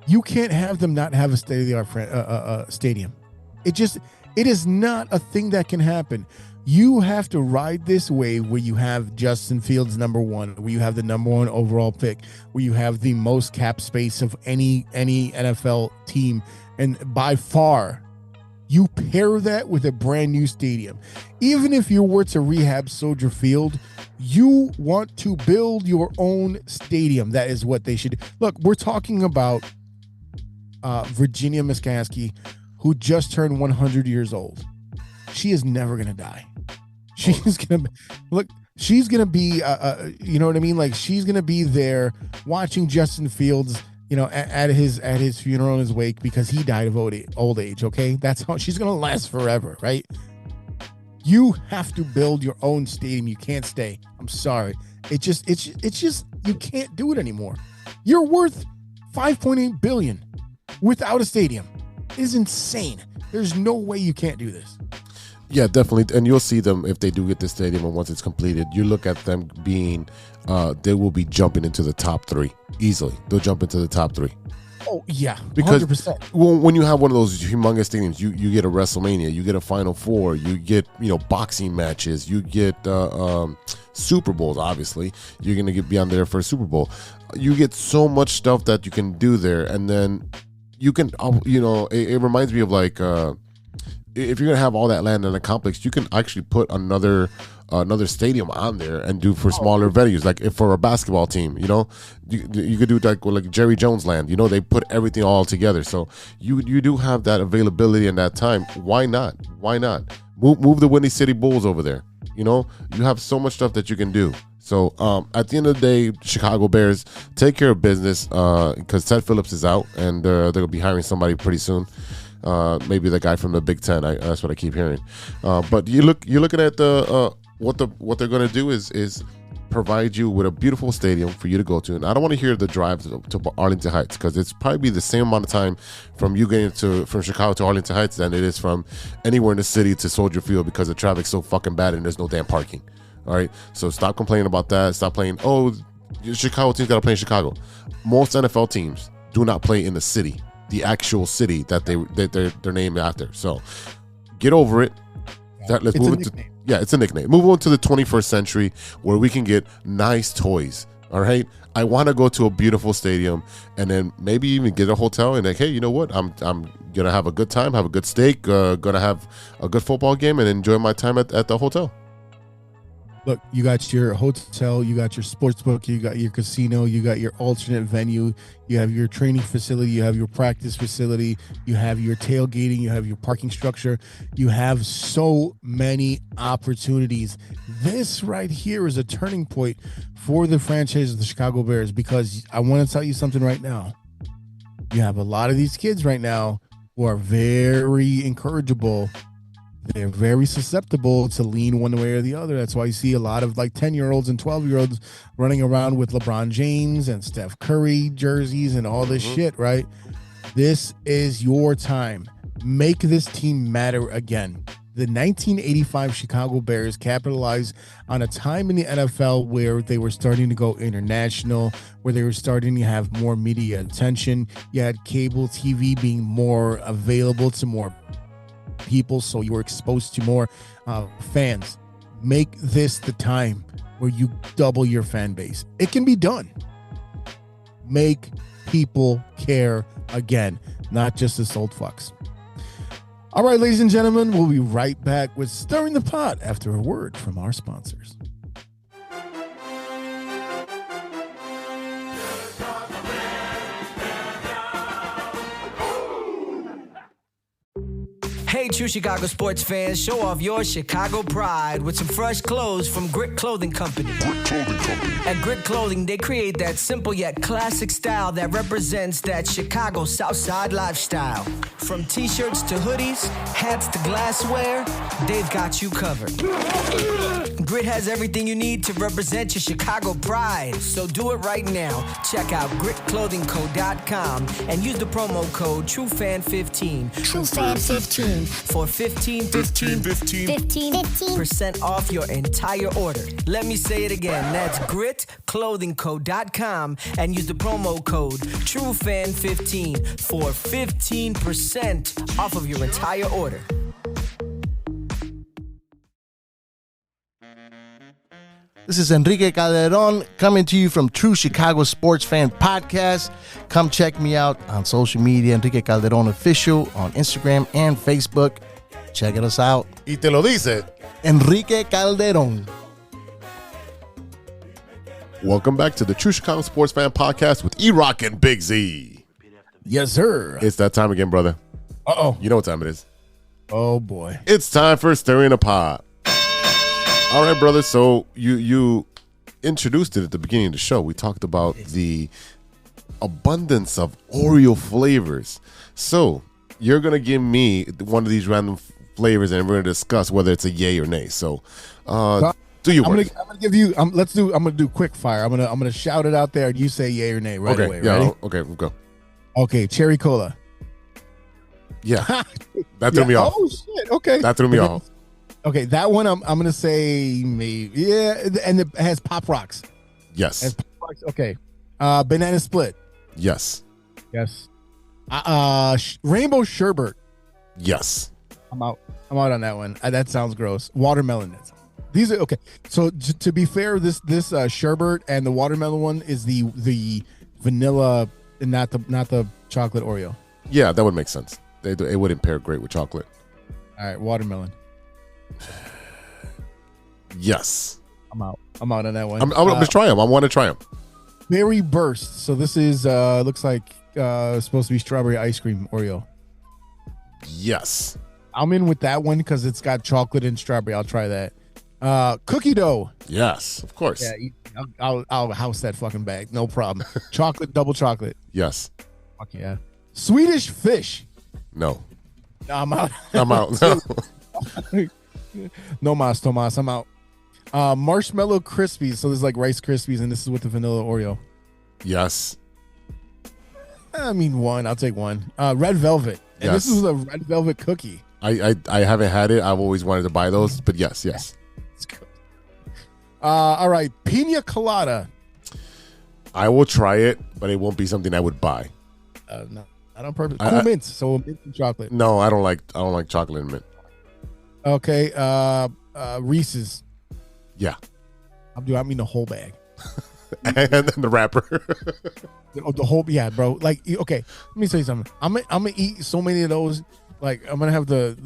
You can't have them not have a state-of-the-art stadium. It is not a thing that can happen. You have to ride this wave where you have Justin Fields number one, where you have the number one overall pick, where you have the most cap space of any NFL team, and by far, you pair that with a brand new stadium. Even if you were to rehab Soldier Field, you want to build your own stadium. That is what they should do. Look, we're talking about Virginia Muskowski, who just turned 100 years old. She is never going to die. She's going to be, you know what I mean? Like, she's going to be there watching Justin Fields, at his funeral and his wake, because he died of old age. Okay. That's how she's going to last forever. Right. You have to build your own stadium. You can't stay. I'm sorry. It's just, you can't do it anymore. You're worth $5.8 billion without a stadium. It is insane. There's no way you can't do this. Yeah, definitely. And you'll see them if they do get the stadium and once it's completed. You look at them being, they will be jumping into the top 3 easily. They'll jump into the top 3. Oh, yeah. Because 100%. when you have one of those humongous stadiums, you get a WrestleMania, you get a Final Four, you get boxing matches, you get Super Bowls. Obviously, you're gonna be on there for a Super Bowl. You get so much stuff that you can do there, and then you can, it reminds me of like if you're gonna have all that land in a complex, you can actually put another stadium on there and do for smaller venues, like if for a basketball team, you could do like Jerry Jones land. They put everything all together, so you do have that availability and that time. Why not move the Windy City Bulls over there? You have so much stuff that you can do. So at the end of the day, Chicago Bears, take care of business, because Ted Phillips is out and they're gonna be hiring somebody pretty soon. Maybe the guy from the Big Ten. That's what I keep hearing. But you're looking at what they're going to do is provide you with a beautiful stadium for you to go to. And I don't want to hear the drive to Arlington Heights, because it's probably the same amount of time from you getting from Chicago to Arlington Heights than it is from anywhere in the city to Soldier Field, because the traffic's so fucking bad and there's no damn parking. All right, so stop complaining about that. Stop playing. Oh, Chicago team's got to play in Chicago. Most NFL teams do not play in the city, the actual city that they're named after. So get over it. Let's move into. Yeah, it's a nickname. Move on to the 21st century where we can get nice toys. All right. I want to go to a beautiful stadium and then maybe even get a hotel and like, hey, you know what? I'm gonna have a good time, have a good steak, gonna have a good football game and enjoy my time at the hotel. Look, you got your hotel, you got your sports book, you got your casino, you got your alternate venue, you have your training facility, you have your practice facility, you have your tailgating, you have your parking structure. You have so many opportunities. This right here is a turning point for the franchise of the Chicago Bears, because I want to tell you something right now. You have a lot of these kids right now who are very incorrigible. They're very susceptible to lean one way or the other. That's why you see a lot of like 10-year-olds and 12-year-olds running around with LeBron James and Steph Curry jerseys and all this shit, right? This is your time. Make this team matter again. The 1985 Chicago Bears capitalized on a time in the NFL where they were starting to go international, where they were starting to have more media attention. You had cable TV being more available to more people, so you were exposed to more fans. Make this the time where you double your fan base. It can be done. Make people care again, not just this old fucks. All right, ladies and gentlemen, we'll be right back with Stirring the Pot after a word from our sponsors. Hey, true Chicago sports fans, show off your Chicago pride with some fresh clothes from Grit Clothing Company. At Grit Clothing, they create that simple yet classic style that represents that Chicago Southside lifestyle. From t-shirts to hoodies, hats to glassware, they've got you covered. Grit has everything you need to represent your Chicago pride. So do it right now. Check out gritclothingco.com and use the promo code TrueFan15. TrueFan15. For 15% off your entire order. Let me say it again. That's gritclothingco.com and use the promo code TrueFan15 for 15% off of your entire order. This is Enrique Calderon coming to you from True Chicago Sports Fan Podcast. Come check me out on social media, Enrique Calderon Official on Instagram and Facebook. Check us out. Y te lo dice Enrique Calderon. Welcome back to the True Chicago Sports Fan Podcast with E-Roc and Big-Z. Yes, sir. It's that time again, brother. Uh-oh. You know what time it is. Oh, boy. It's time for Stirring the Pot. All right, brother. So you introduced it at the beginning of the show. We talked about the abundance of Oreo flavors. So you're going to give me one of these random flavors and we're going to discuss whether it's a yay or nay. So do your work. I'm gonna give you. I'm gonna do quick fire. I'm gonna shout it out there, and you say yay or nay right away. Yeah. Ready? Okay. We'll go. Okay. Cherry cola. Yeah. That threw me off. Oh shit. Okay. That threw me off. Okay, that one I'm gonna say maybe. Yeah, and it has Pop Rocks. Yes. Has Pop Rocks. Okay. Banana Split. Yes. Yes. Rainbow Sherbet. Yes. I'm out on that one. That sounds gross. Watermelon. These are okay. So to be fair, this sherbet and the watermelon one is the vanilla and not the chocolate Oreo. Yeah, that would make sense. It wouldn't pair great with chocolate. All right, watermelon. Yes. I'm out on that one. I'm gonna try them. I want to try them. Berry Burst. So this is looks like supposed to be strawberry ice cream Oreo. Yes. I'm in with that one because it's got chocolate and strawberry. I'll try that. Cookie dough. Yes, of course. Yeah, I'll house that fucking bag. No problem. Chocolate, double chocolate. Yes. Fuck yeah. Swedish fish. No. I'm out. I'm out. No. No mas, Tomas. I'm out. Marshmallow Krispies. So there's like Rice Krispies, and this is with the vanilla Oreo. Yes. I mean, one. I'll take one. Red Velvet. And Yes. this is a Red Velvet cookie. I haven't had it. I've always wanted to buy those, but yes. It's good. All right. Pina Colada. I will try it, but it won't be something I would buy. No, not on purpose. Cool mint. So mint and chocolate. No, I don't like chocolate and mint. Okay. Reese's. Yeah. I mean the whole bag. And then the wrapper. The whole, yeah, bro. Like, okay, let me tell you something. I'm gonna eat so many of those. Like, I'm gonna have the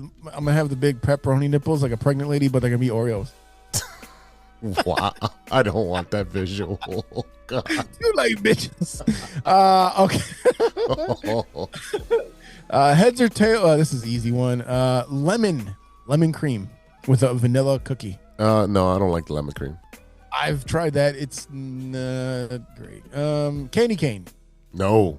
big pepperoni nipples like a pregnant lady, but they're gonna be Oreos. Wow. I don't want that visual. God. You like bitches. Okay. Heads or tail? This is an easy one. Lemon cream with a vanilla cookie. No, I don't like the lemon cream. I've tried that. It's not great. Candy cane. No.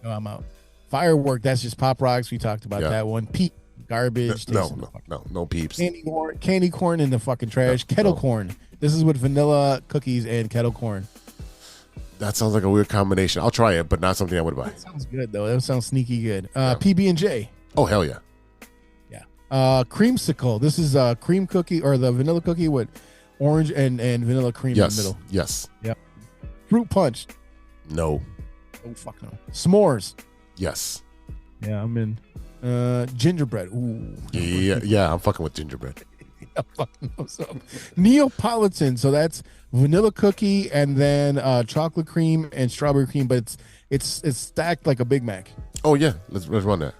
No, I'm out. Firework. That's just Pop Rocks. We talked about that one. Peep. Garbage. No peeps. Candy corn in the fucking trash. Kettle corn. This is with vanilla cookies and kettle corn. That sounds like a weird combination. I'll try it, but not something I would buy. That sounds good though. That sounds sneaky good. PB&J. Oh hell yeah. Yeah. Creamsicle. This is a cream cookie or the vanilla cookie with orange and vanilla cream in the middle. Yes. Yep. Fruit punch. No. Oh fuck no. S'mores. Yes. Yeah, I'm in. Gingerbread. Ooh. Yeah, I'm fucking with gingerbread. I fucking know something. Neapolitan. So that's vanilla cookie and then chocolate cream and strawberry cream, but it's stacked like a Big Mac. Oh yeah, let's run that.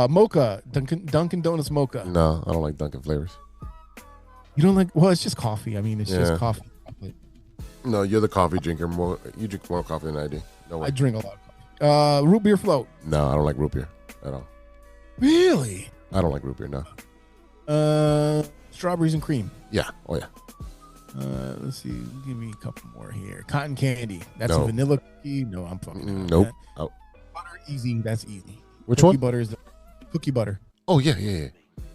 Mocha. Dunkin' Donuts mocha. No, I don't like Dunkin' flavors. You don't like? Well, it's just coffee. I mean, it's just coffee. No, you're the coffee drinker. You drink more coffee than I do. No way. I drink a lot of coffee. Root beer float. No, I don't like root beer at all. Really? I don't like root beer. No. Strawberries and cream. Yeah. Oh yeah. Let's see. Give me a couple more here. Cotton candy. That's No. a vanilla cookie. No, I'm fucking. Nope. That. Oh. Butter easy. That's easy. Which cookie one? Butter is the cookie butter. Oh yeah.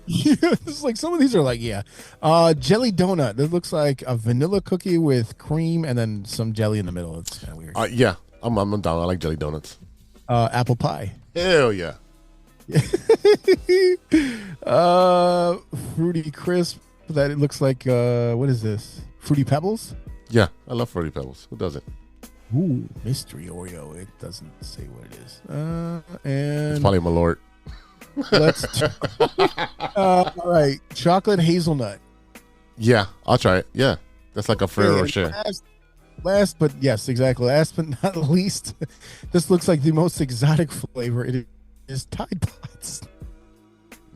It's like some of these are like jelly donut. That looks like a vanilla cookie with cream and then some jelly in the middle. It's kind of weird. Yeah. I'm down. I like jelly donuts. Apple pie. Hell yeah. Fruity crisp. That it looks like what is this? Fruity Pebbles? Yeah, I love Fruity Pebbles. Who doesn't? Ooh, mystery Oreo. It doesn't say what it is. And It's probably Malort. let's all right. Chocolate hazelnut. Yeah, I'll try it. Yeah, that's like a Ferrero Rocher. Last, but yes, exactly. Last but not least, this looks like the most exotic flavor. It is Tide Pods.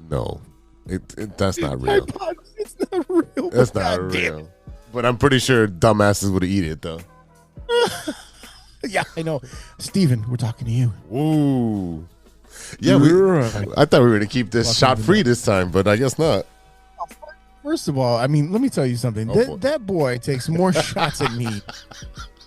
No, that's not real. Tide Pods. It's not real. That's not real. But I'm pretty sure dumbasses would eat it though. Yeah, I know. Steven, we're talking to you. Ooh. Yeah, I thought we were going to keep this shot free this time, but I guess not. First of all, I mean, let me tell you something. That boy takes more shots at me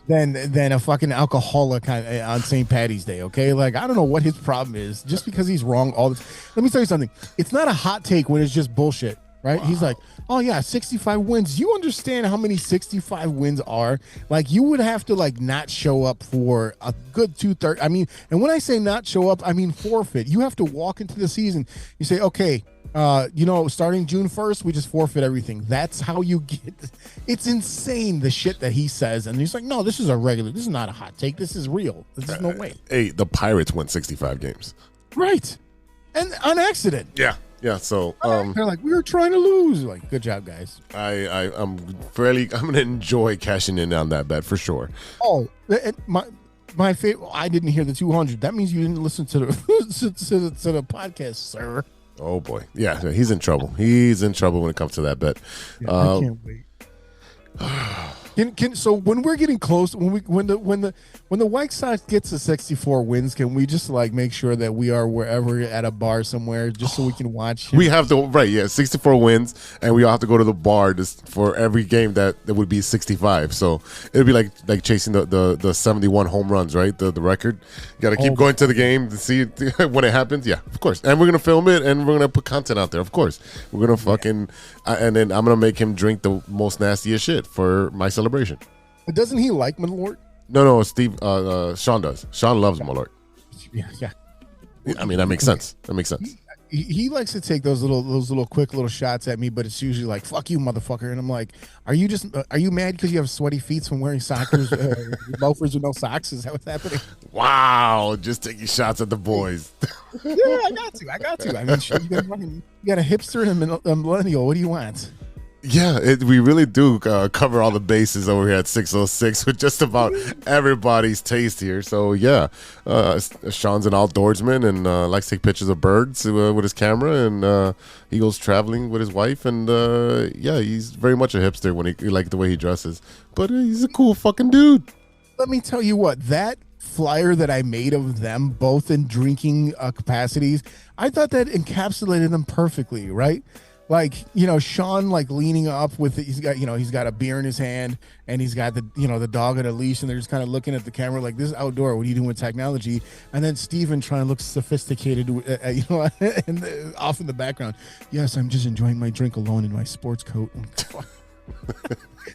than a fucking alcoholic on St. Patty's Day, okay? Like, I don't know what his problem is. Just because he's wrong all the time. Let me tell you something. It's not a hot take when it's just bullshit, right? Wow. He's like, oh, yeah, 65 wins. You understand how many 65 wins are? Like, you would have to, like, not show up for a good 2/3. I mean, and when I say not show up, I mean forfeit. You have to walk into the season. You say, okay, Starting June 1st, we just forfeit everything. That's how you get. It's insane the shit that he says, and he's like, "No, this is a regular. This is not a hot take. This is real. There's no way." Hey, the Pirates won 65 games. Right, and on accident. Yeah. So They're like, "We were trying to lose." Like, good job, guys. I'm gonna enjoy cashing in on that bet for sure. Oh, my favorite. I didn't hear the 200. That means you didn't listen to the to the podcast, sir. Oh boy, yeah, he's in trouble. He's in trouble when it comes to that bet. Yeah, I can't wait. So when we're getting close, when the White Sox gets to 64 wins, can we just like make sure that we are wherever at a bar somewhere just so we can watch? We have to 64 wins, and we all have to go to the bar just for every game that would be 65. So it'd be like chasing the 71 home runs, right? The record. You got to keep going to the game to see when it happens. Yeah, of course. And we're gonna film it, and we're gonna put content out there. Of course, we're gonna fucking and then I'm gonna make him drink the most nastiest shit for my celebration. But doesn't he like Malort? No, Steve. Sean does. Sean loves Malort. Yeah. I mean, that makes sense. He likes to take those little quick little shots at me, but it's usually like "fuck you, motherfucker," and I'm like, "Are you mad because you have sweaty feet from wearing loafers with no socks? Is that what's happening?" Wow, just taking shots at the boys. Yeah, I got to. I mean, shit, you got a hipster and a millennial. What do you want? Yeah, we really do cover all the bases over here at 606 with just about everybody's taste here. So, yeah, Sean's an outdoorsman and likes to take pictures of birds with his camera, and he goes traveling with his wife. And, he's very much a hipster when he like the way he dresses. But he's a cool fucking dude. Let me tell you what, that flyer that I made of them both in drinking capacities, I thought that encapsulated them perfectly, right? Like, Sean like leaning up with it. He's got a beer in his hand, and he's got the dog on a leash, and they're just kind of looking at the camera like, this is outdoor. What are you doing with technology? And then Steven trying to look sophisticated, and off in the background. Yes, I'm just enjoying my drink alone in my sports coat.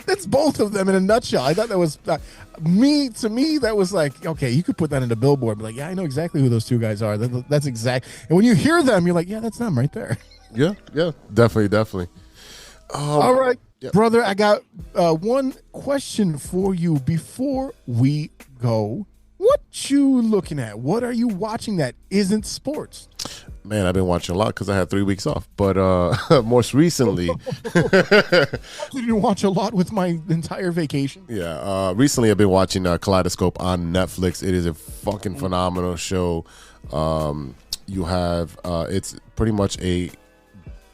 That's both of them in a nutshell. I thought that was to me that was like, okay, you could put that in a billboard, but like, yeah, I know exactly who those two guys are. That's exact. And when you hear them, you're like, yeah, that's them right there. Yeah, definitely. All right, brother, I got one question for you before we go. What you looking at? What are you watching that isn't sports? Man, I've been watching a lot because I had 3 weeks off. But most recently, I didn't watch a lot with my entire vacation. Yeah, recently I've been watching Kaleidoscope on Netflix. It is a fucking phenomenal show. You have it's pretty much a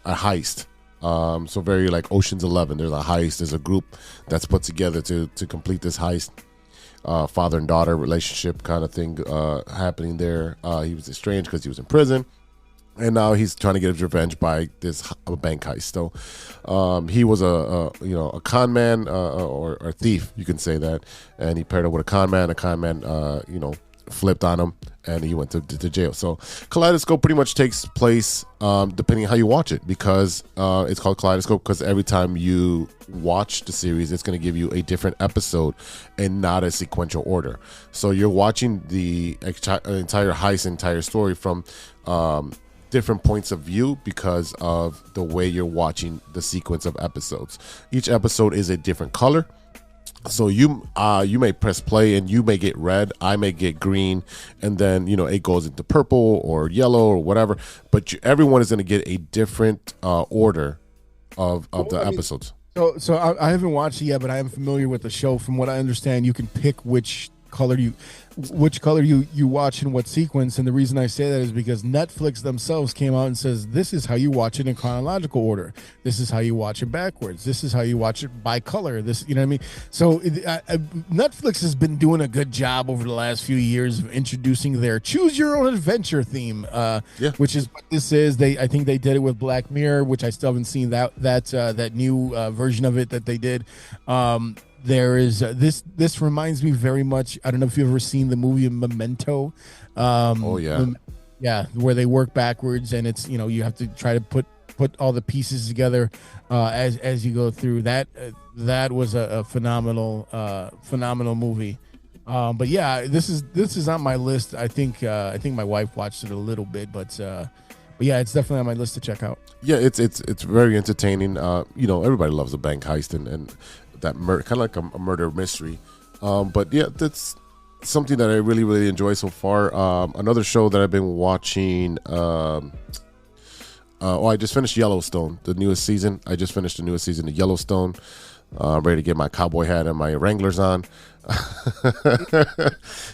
heist. So very like Ocean's 11. There's a heist. There's a group that's put together to complete this heist. Father and daughter relationship kind of thing happening there. He was estranged because he was in prison, and now he's trying to get his revenge by this bank heist. So he was a con man or a thief, you can say that, and he paired up with a con man. A con man flipped on him, and he went to jail. So Kaleidoscope pretty much takes place depending on how you watch it, because it's called Kaleidoscope because every time you watch the series, it's going to give you a different episode and not a sequential order. So you're watching the entire heist, entire story from different points of view because of the way you're watching the sequence of episodes. Each episode is a different color. So you may press play and you may get red, I may get green, and then it goes into purple or yellow or whatever. But everyone is going to get a different order of the episodes. So I haven't watched it yet, but I am familiar with the show. From what I understand, you can pick which color you watch in what sequence. And the reason I say that is because Netflix themselves came out and says this is how you watch it in chronological order, this is how you watch it backwards, this is how you watch it by color, this, you know what I mean? So Netflix has been doing a good job over the last few years of introducing their choose your own adventure theme, which is what this is. I think they did it with Black Mirror, which I still haven't seen that new version of it that they did. There is this reminds me very much. I don't know if you've ever seen the movie Memento. Where they work backwards, and it's you have to try to put all the pieces together as you go through. That was a phenomenal movie. But yeah, this is on my list. I think my wife watched it a little bit, but But yeah, it's definitely on my list to check out. Yeah, it's very entertaining. Everybody loves a bank heist and that kind of like a murder mystery. But yeah, that's something that I really, really enjoy so far. Another show that I've been watching. I just finished Yellowstone, the newest season. I just finished the newest season of Yellowstone. I'm ready to get my cowboy hat and my Wranglers on.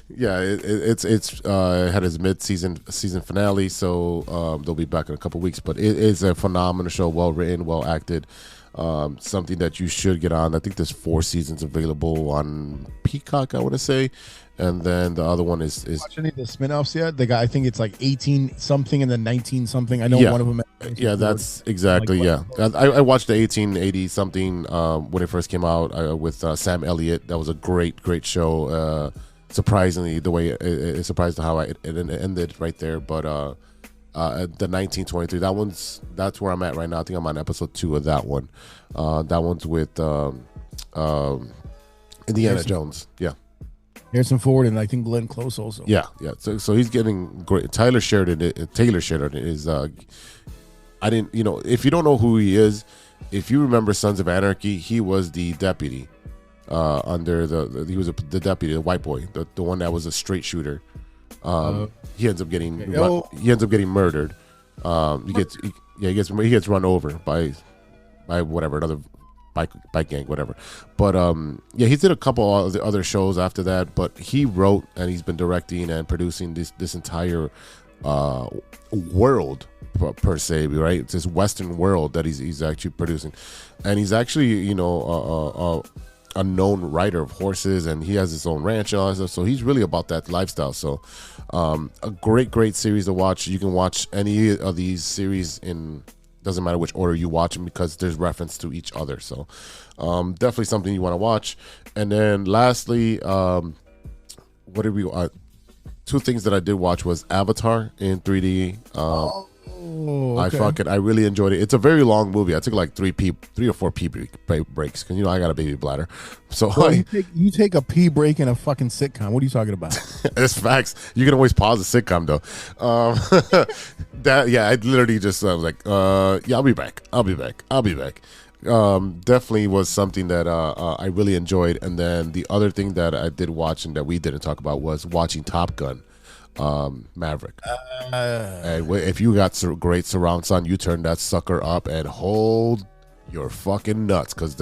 Yeah, it had its mid-season finale, so they'll be back in a couple weeks. But it is a phenomenal show, well written, well acted. Something that you should get on. I think there's 4 seasons available on Peacock, I want to say, and then the other one is watch any of the spin-offs yet? The guy, I think it's like 18 something and then 19 something. I know one of them. Yeah, that's exactly. I watched the 1880 something when it first came out with Sam Elliott. That was a great show. Surprisingly, the way it surprised how it ended right there. But the 1923, that's where I'm at right now. I think I'm on episode 2 of that one. That one's with Indiana Jones. Yeah. Harrison Ford and I think Glenn Close also. Yeah. So he's getting great. Taylor Sheridan is. I didn't. If you don't know who he is, if you remember Sons of Anarchy, he was the deputy. He was the deputy, the white boy, the one that was a straight shooter. He ends up getting murdered. He gets run over by whatever, another bike gang, whatever. But he did a couple of the other shows after that. But he wrote and he's been directing and producing this entire world per se, right? It's this Western world that he's actually producing, and he's actually a known rider of horses, and he has his own ranch and all that stuff. So he's really about that lifestyle. So a great series to watch. You can watch any of these series doesn't matter which order you watch them because there's reference to each other. So definitely something you want to watch. And then lastly, what did we 2 things that I did watch was Avatar in 3D. Okay. I really enjoyed it. It's a very long movie. I took like 3 or 4 pee breaks because I got a baby bladder. So you take a pee break in a fucking sitcom. What are you talking about? It's facts. You can always pause the sitcom though. I literally just was like, I'll be back. Definitely was something that I really enjoyed. And then the other thing that I did watch and that we didn't talk about was watching Top Gun. Maverick. And if you got great surround sound, you turn that sucker up and hold your fucking nuts, because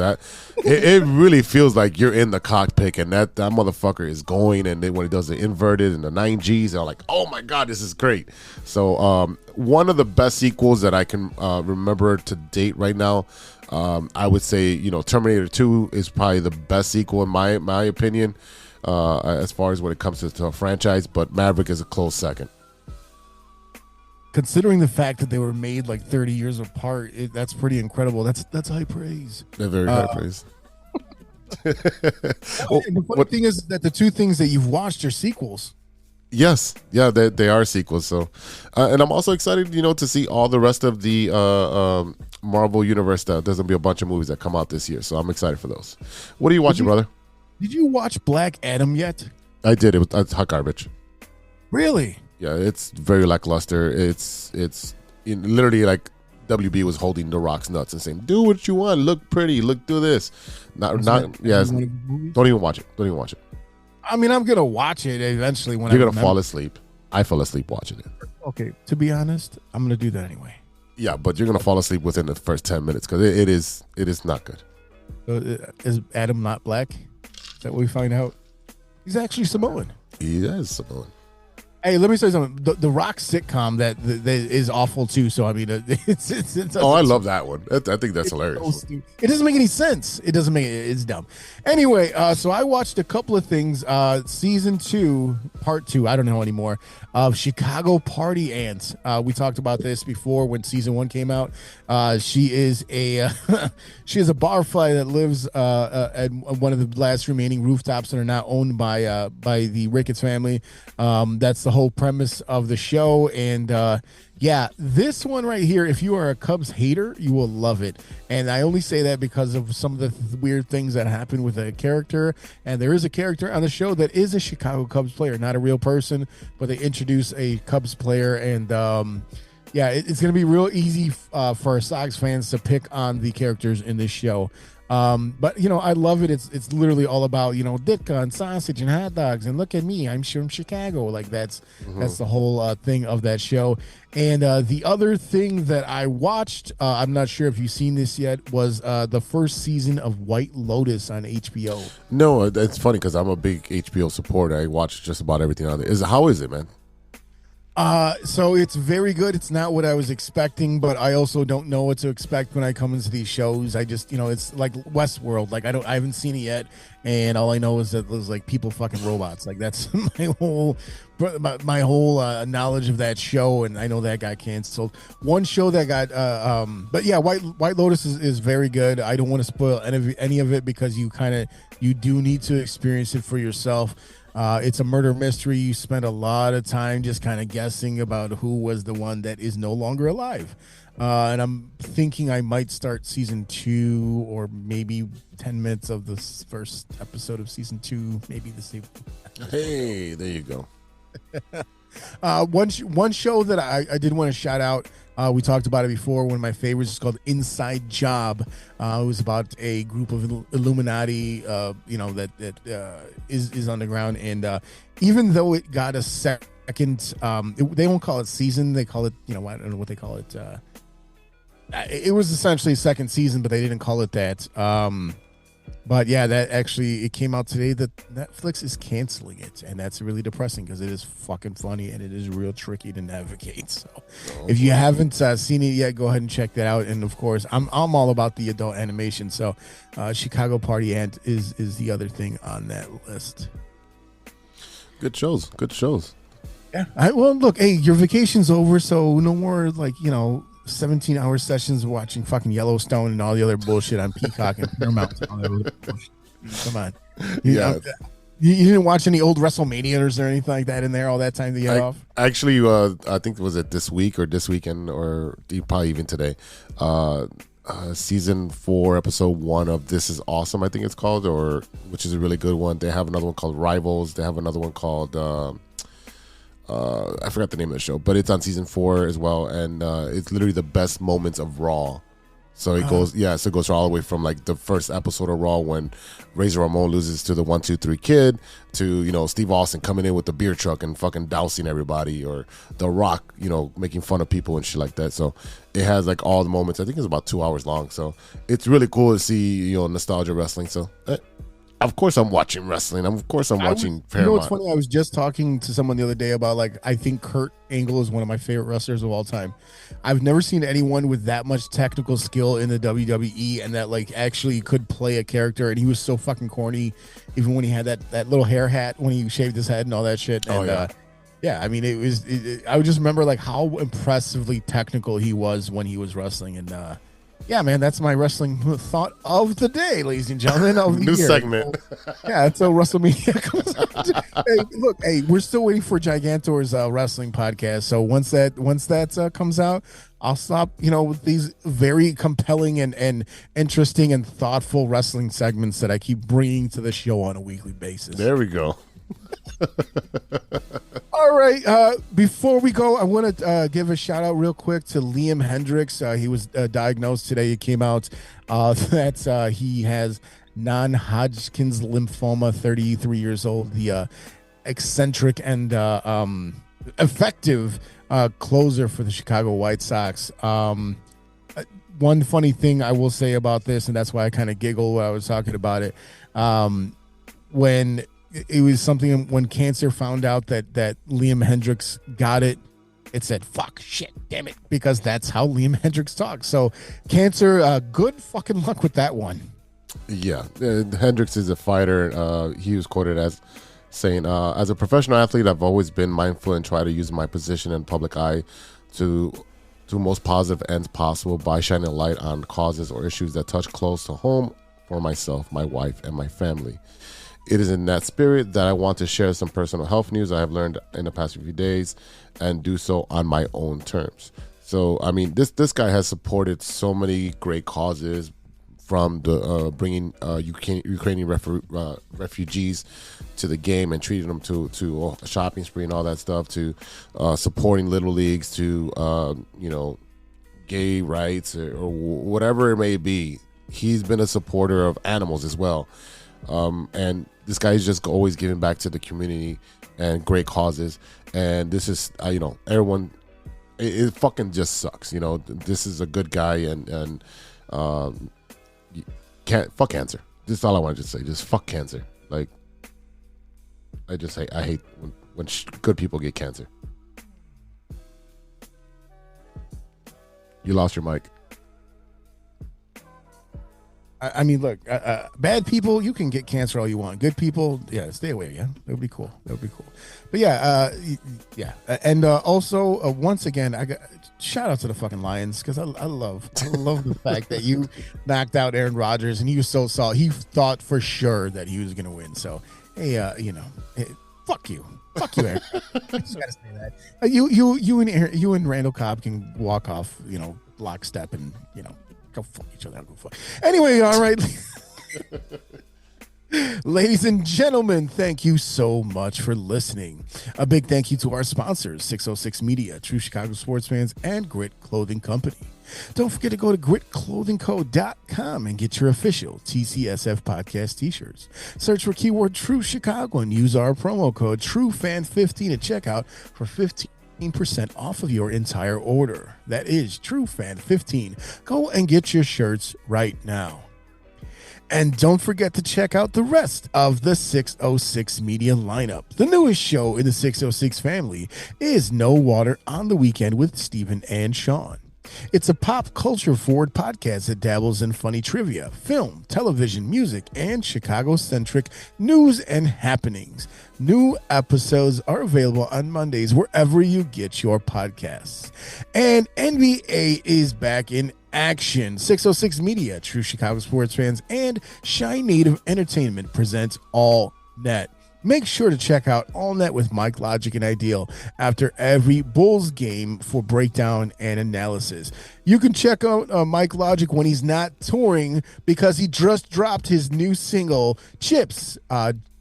it really feels like you're in the cockpit and that motherfucker is going, and then when he does the inverted and the 9Gs, I'm like, oh my god, this is great. So one of the best sequels that I can remember to date right now, I would say Terminator 2 is probably the best sequel in my opinion. As far as when it comes to a franchise, but Maverick is a close second. Considering the fact that they were made like 30 years apart, that's pretty incredible. That's high praise. They're very high praise. The funny thing is that the 2 things that you've watched are sequels. Yes, yeah, they are sequels. So, and I'm also excited, to see all the rest of the Marvel universe. There's gonna be a bunch of movies that come out this year, so I'm excited for those. What are you watching, brother? Did you watch Black Adam yet? I did. It's hot garbage. Really? Yeah, it's very lackluster. It's literally like WB was holding The Rock's nuts and saying, "Do what you want. Look pretty. Do this." Don't even watch it. I mean, I'm gonna watch it eventually when you're gonna fall asleep. I fell asleep watching it. Okay, to be honest, I'm gonna do that anyway. Yeah, but you're gonna fall asleep within the first 10 minutes because it is not good. Is Adam not black? Is that what we find out? He's actually Samoan. He is Samoan. Hey, let me say something. The Rock sitcom that is awful too. So I mean, it's I love that one. I think that's hilarious. So it doesn't make any sense. It's dumb. Anyway, so I watched a couple of things. Season 2, part 2. I don't know anymore. Of Chicago Party Ants. We talked about this before when season 1 came out. She is a barfly that lives at one of the last remaining rooftops that are now owned by the Ricketts family. That's the whole premise of the show. And this one right here, if you are a Cubs hater, you will love it. And I only say that because of some of the weird things that happen with a character. And there is a character on the show that is a Chicago Cubs player, not a real person, but they introduce a Cubs player. And Yeah, it's going to be real easy for Sox fans to pick on the characters in this show. But I love it. It's literally all about Ditka and sausage and hot dogs and look at me, I'm from Chicago. Like that's the whole thing of that show. And the other thing that I watched, I'm not sure if you've seen this yet, was the first season of White Lotus on HBO. No, it's funny because I'm a big HBO supporter. I watch just about everything on there. How is it, man? So it's very good. It's not what I was expecting, but I also don't know what to expect when I come into these shows. I just, it's like Westworld. Like I haven't seen it yet, and all I know is that there's like people fucking robots. Like that's my whole knowledge of that show, and I know that got canceled. One show that got, but yeah, White Lotus is very good. I don't want to spoil any of it because you do need to experience it for yourself. It's a murder mystery. You spend a lot of time just kind of guessing about who was the one that is no longer alive. And I'm thinking I might start season 2 or maybe 10 minutes of the first episode of season 2, maybe the same. Hey, there you go. One show that I did want to shout out. We talked about it before. One of my favorites is called Inside Job. It was about a group of Illuminati, that is underground. And even though it got a second, they won't call it season. They call it, I don't know what they call it. It was essentially a second season, but they didn't call it that. But yeah, that actually, it came out today that Netflix is canceling it, and that's really depressing because it is fucking funny and it is real tricky to navigate. So if you haven't seen it yet, go ahead and check that out. And of course, I'm all about the adult animation. So Chicago Party Ant is the other thing on that list. Good shows. Yeah. Well, look, hey, your vacation's over, so no more 17-hour sessions watching fucking Yellowstone and all the other bullshit on Peacock and Paramount. And all that other bullshit. Come on. You didn't watch any old WrestleManias or anything like that in there all that time to get off? Actually, I think was it this week or this weekend or probably even today. Season 4, episode 1 of This Is Awesome, I think it's called, which is a really good one. They have another one called Rivals. They have another one called... I forgot the name of the show, but it's on season 4 as well, and it's literally the best moments of Raw. So it goes all the way from like the first episode of Raw when Razor Ramon loses to the 1-2-3 Kid to Steve Austin coming in with the beer truck and fucking dousing everybody, or The Rock making fun of people and shit like that. So it has like all the moments. I think it's about 2 hours long, so it's really cool to see nostalgia wrestling. So. Of course I'm watching wrestling. Of course I'm watching Paramount. You know what's funny? I was just talking to someone the other day about I think Kurt Angle is one of my favorite wrestlers of all time. I've never seen anyone with that much technical skill in the WWE and that actually could play a character. And he was so fucking corny, even when he had that little hair hat when he shaved his head and all that shit. And, I mean, I would just remember how impressively technical he was when he was wrestling. And yeah, man, that's my wrestling thought of the day, ladies and gentlemen. Of the New year. segment. Yeah, until WrestleMania comes out. Hey, we're still waiting for Gigantor's wrestling podcast. So once that comes out, I'll stop, with these very compelling and interesting and thoughtful wrestling segments that I keep bringing to the show on a weekly basis. There we go. All right. Before we go, I want to give a shout out real quick to Liam Hendricks. He was diagnosed today. It came out that he has non-Hodgkin's lymphoma, 33 years old. The eccentric and effective closer for the Chicago White Sox. One funny thing I will say about this, and that's why I kind of giggled when I was talking about it, when it was something when cancer found out that Liam Hendricks got it, it said, fuck, shit, damn it, because that's how Liam Hendricks talks. So cancer, good fucking luck with that one. Yeah, Hendricks is a fighter. He was quoted as saying, as a professional athlete, I've always been mindful and try to use my position in public eye to most positive ends possible by shining a light on causes or issues that touch close to home for myself, my wife, and my family. It is in that spirit that I want to share some personal health news I have learned in the past few days and do so on my own terms. So, I mean, this guy has supported so many great causes from the bringing Ukrainian refugees to the game and treating them to a shopping spree and all that stuff, to supporting little leagues, to gay rights or whatever it may be. He's been a supporter of animals as well, and this guy is just always giving back to the community and great causes. And this is everyone. It fucking just sucks. This is a good guy, and can't fuck cancer. This is all I wanted to say. Just fuck cancer. Like, I hate when good people get cancer. You lost your mic. I mean, look, bad people, you can get cancer all you want. Good people, yeah, stay away. Yeah, that would be cool. But yeah, and also once again, I got shout out to the fucking Lions, because I love the fact that you knocked out Aaron Rodgers and he was so solid. He thought for sure that he was gonna win. So hey, hey, fuck you, Aaron. I just gotta say that. You and Randall Cobb can walk off, lockstep, and go fuck each other. Anyway, all right. Ladies and gentlemen, thank you so much for listening. A big thank you to our sponsors, 606 Media, True Chicago Sports Fans, and Grit Clothing Company. Don't forget to go to gritclothingco.com and get your official TCSF podcast t-shirts. Search for keyword True Chicago and use our promo code TrueFan15 at checkout for 15% off of your entire order. That is TrueFan15. Go and get your shirts right now. And don't forget to check out the rest of the 606 Media lineup. The newest show in the 606 family is No Water on the Weekend with Stephen and Sean. It's a pop culture forward podcast that dabbles in funny trivia, film, television, music, and Chicago-centric news and happenings. New episodes are available on Mondays wherever you get your podcasts. And NBA is back in action. 606 Media, True Chicago Sports Fans, and Shy Native Entertainment presents All Net. Make sure to check out All Net with Mike Logic and Ideal after every Bulls game for breakdown and analysis. You can check out Mike Logic when he's not touring, because he just dropped his new single, Chips.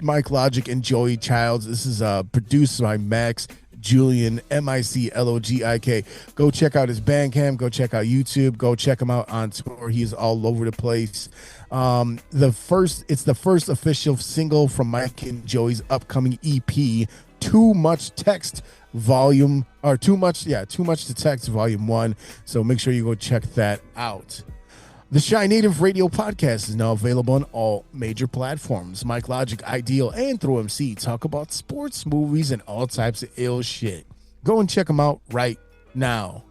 Mike Logic and Joey Childs. This is produced by Max Julian, Miclogik. Go check out his Bandcamp. Go check out YouTube. Go check him out on tour. He's all over the place. It's the first official single from Mike and Joey's upcoming EP, Too Much to Text Volume 1. So make sure you go check that out. The Shy Native Radio Podcast is now available on all major platforms. Mike Logic, Ideal, and Throw MC talk about sports, movies, and all types of ill shit. Go and check them out right now.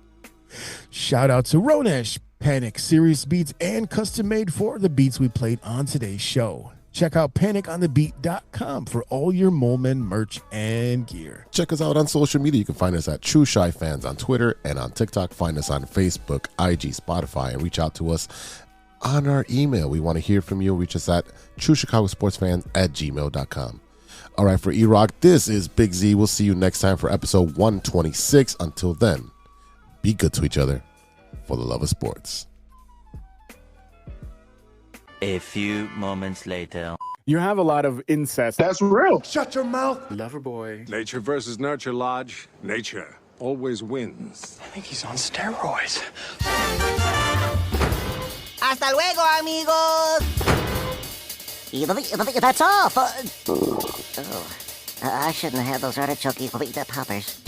Shout out to Ronesh, Panic, Serious Beats, and custom made for the beats we played on today's show. Check out paniconthebeat.com for all your Moleman merch and gear. Check us out on social media. You can find us at True Shy Fans on Twitter and on TikTok. Find us on Facebook, IG, Spotify, and reach out to us on our email. We want to hear from you. Reach us at truechicagosportsfans@gmail.com. All right, for E-Roc, this is Big Z. We'll see you next time for episode 126. Until then, be good to each other for the love of sports. A few moments later. You have a lot of incest. That's real. Shut your mouth. Lover boy. Nature versus nurture, Lodge. Nature always wins. I think he's on steroids. Hasta luego, amigos. That's all. I shouldn't have had those artichoke poppers.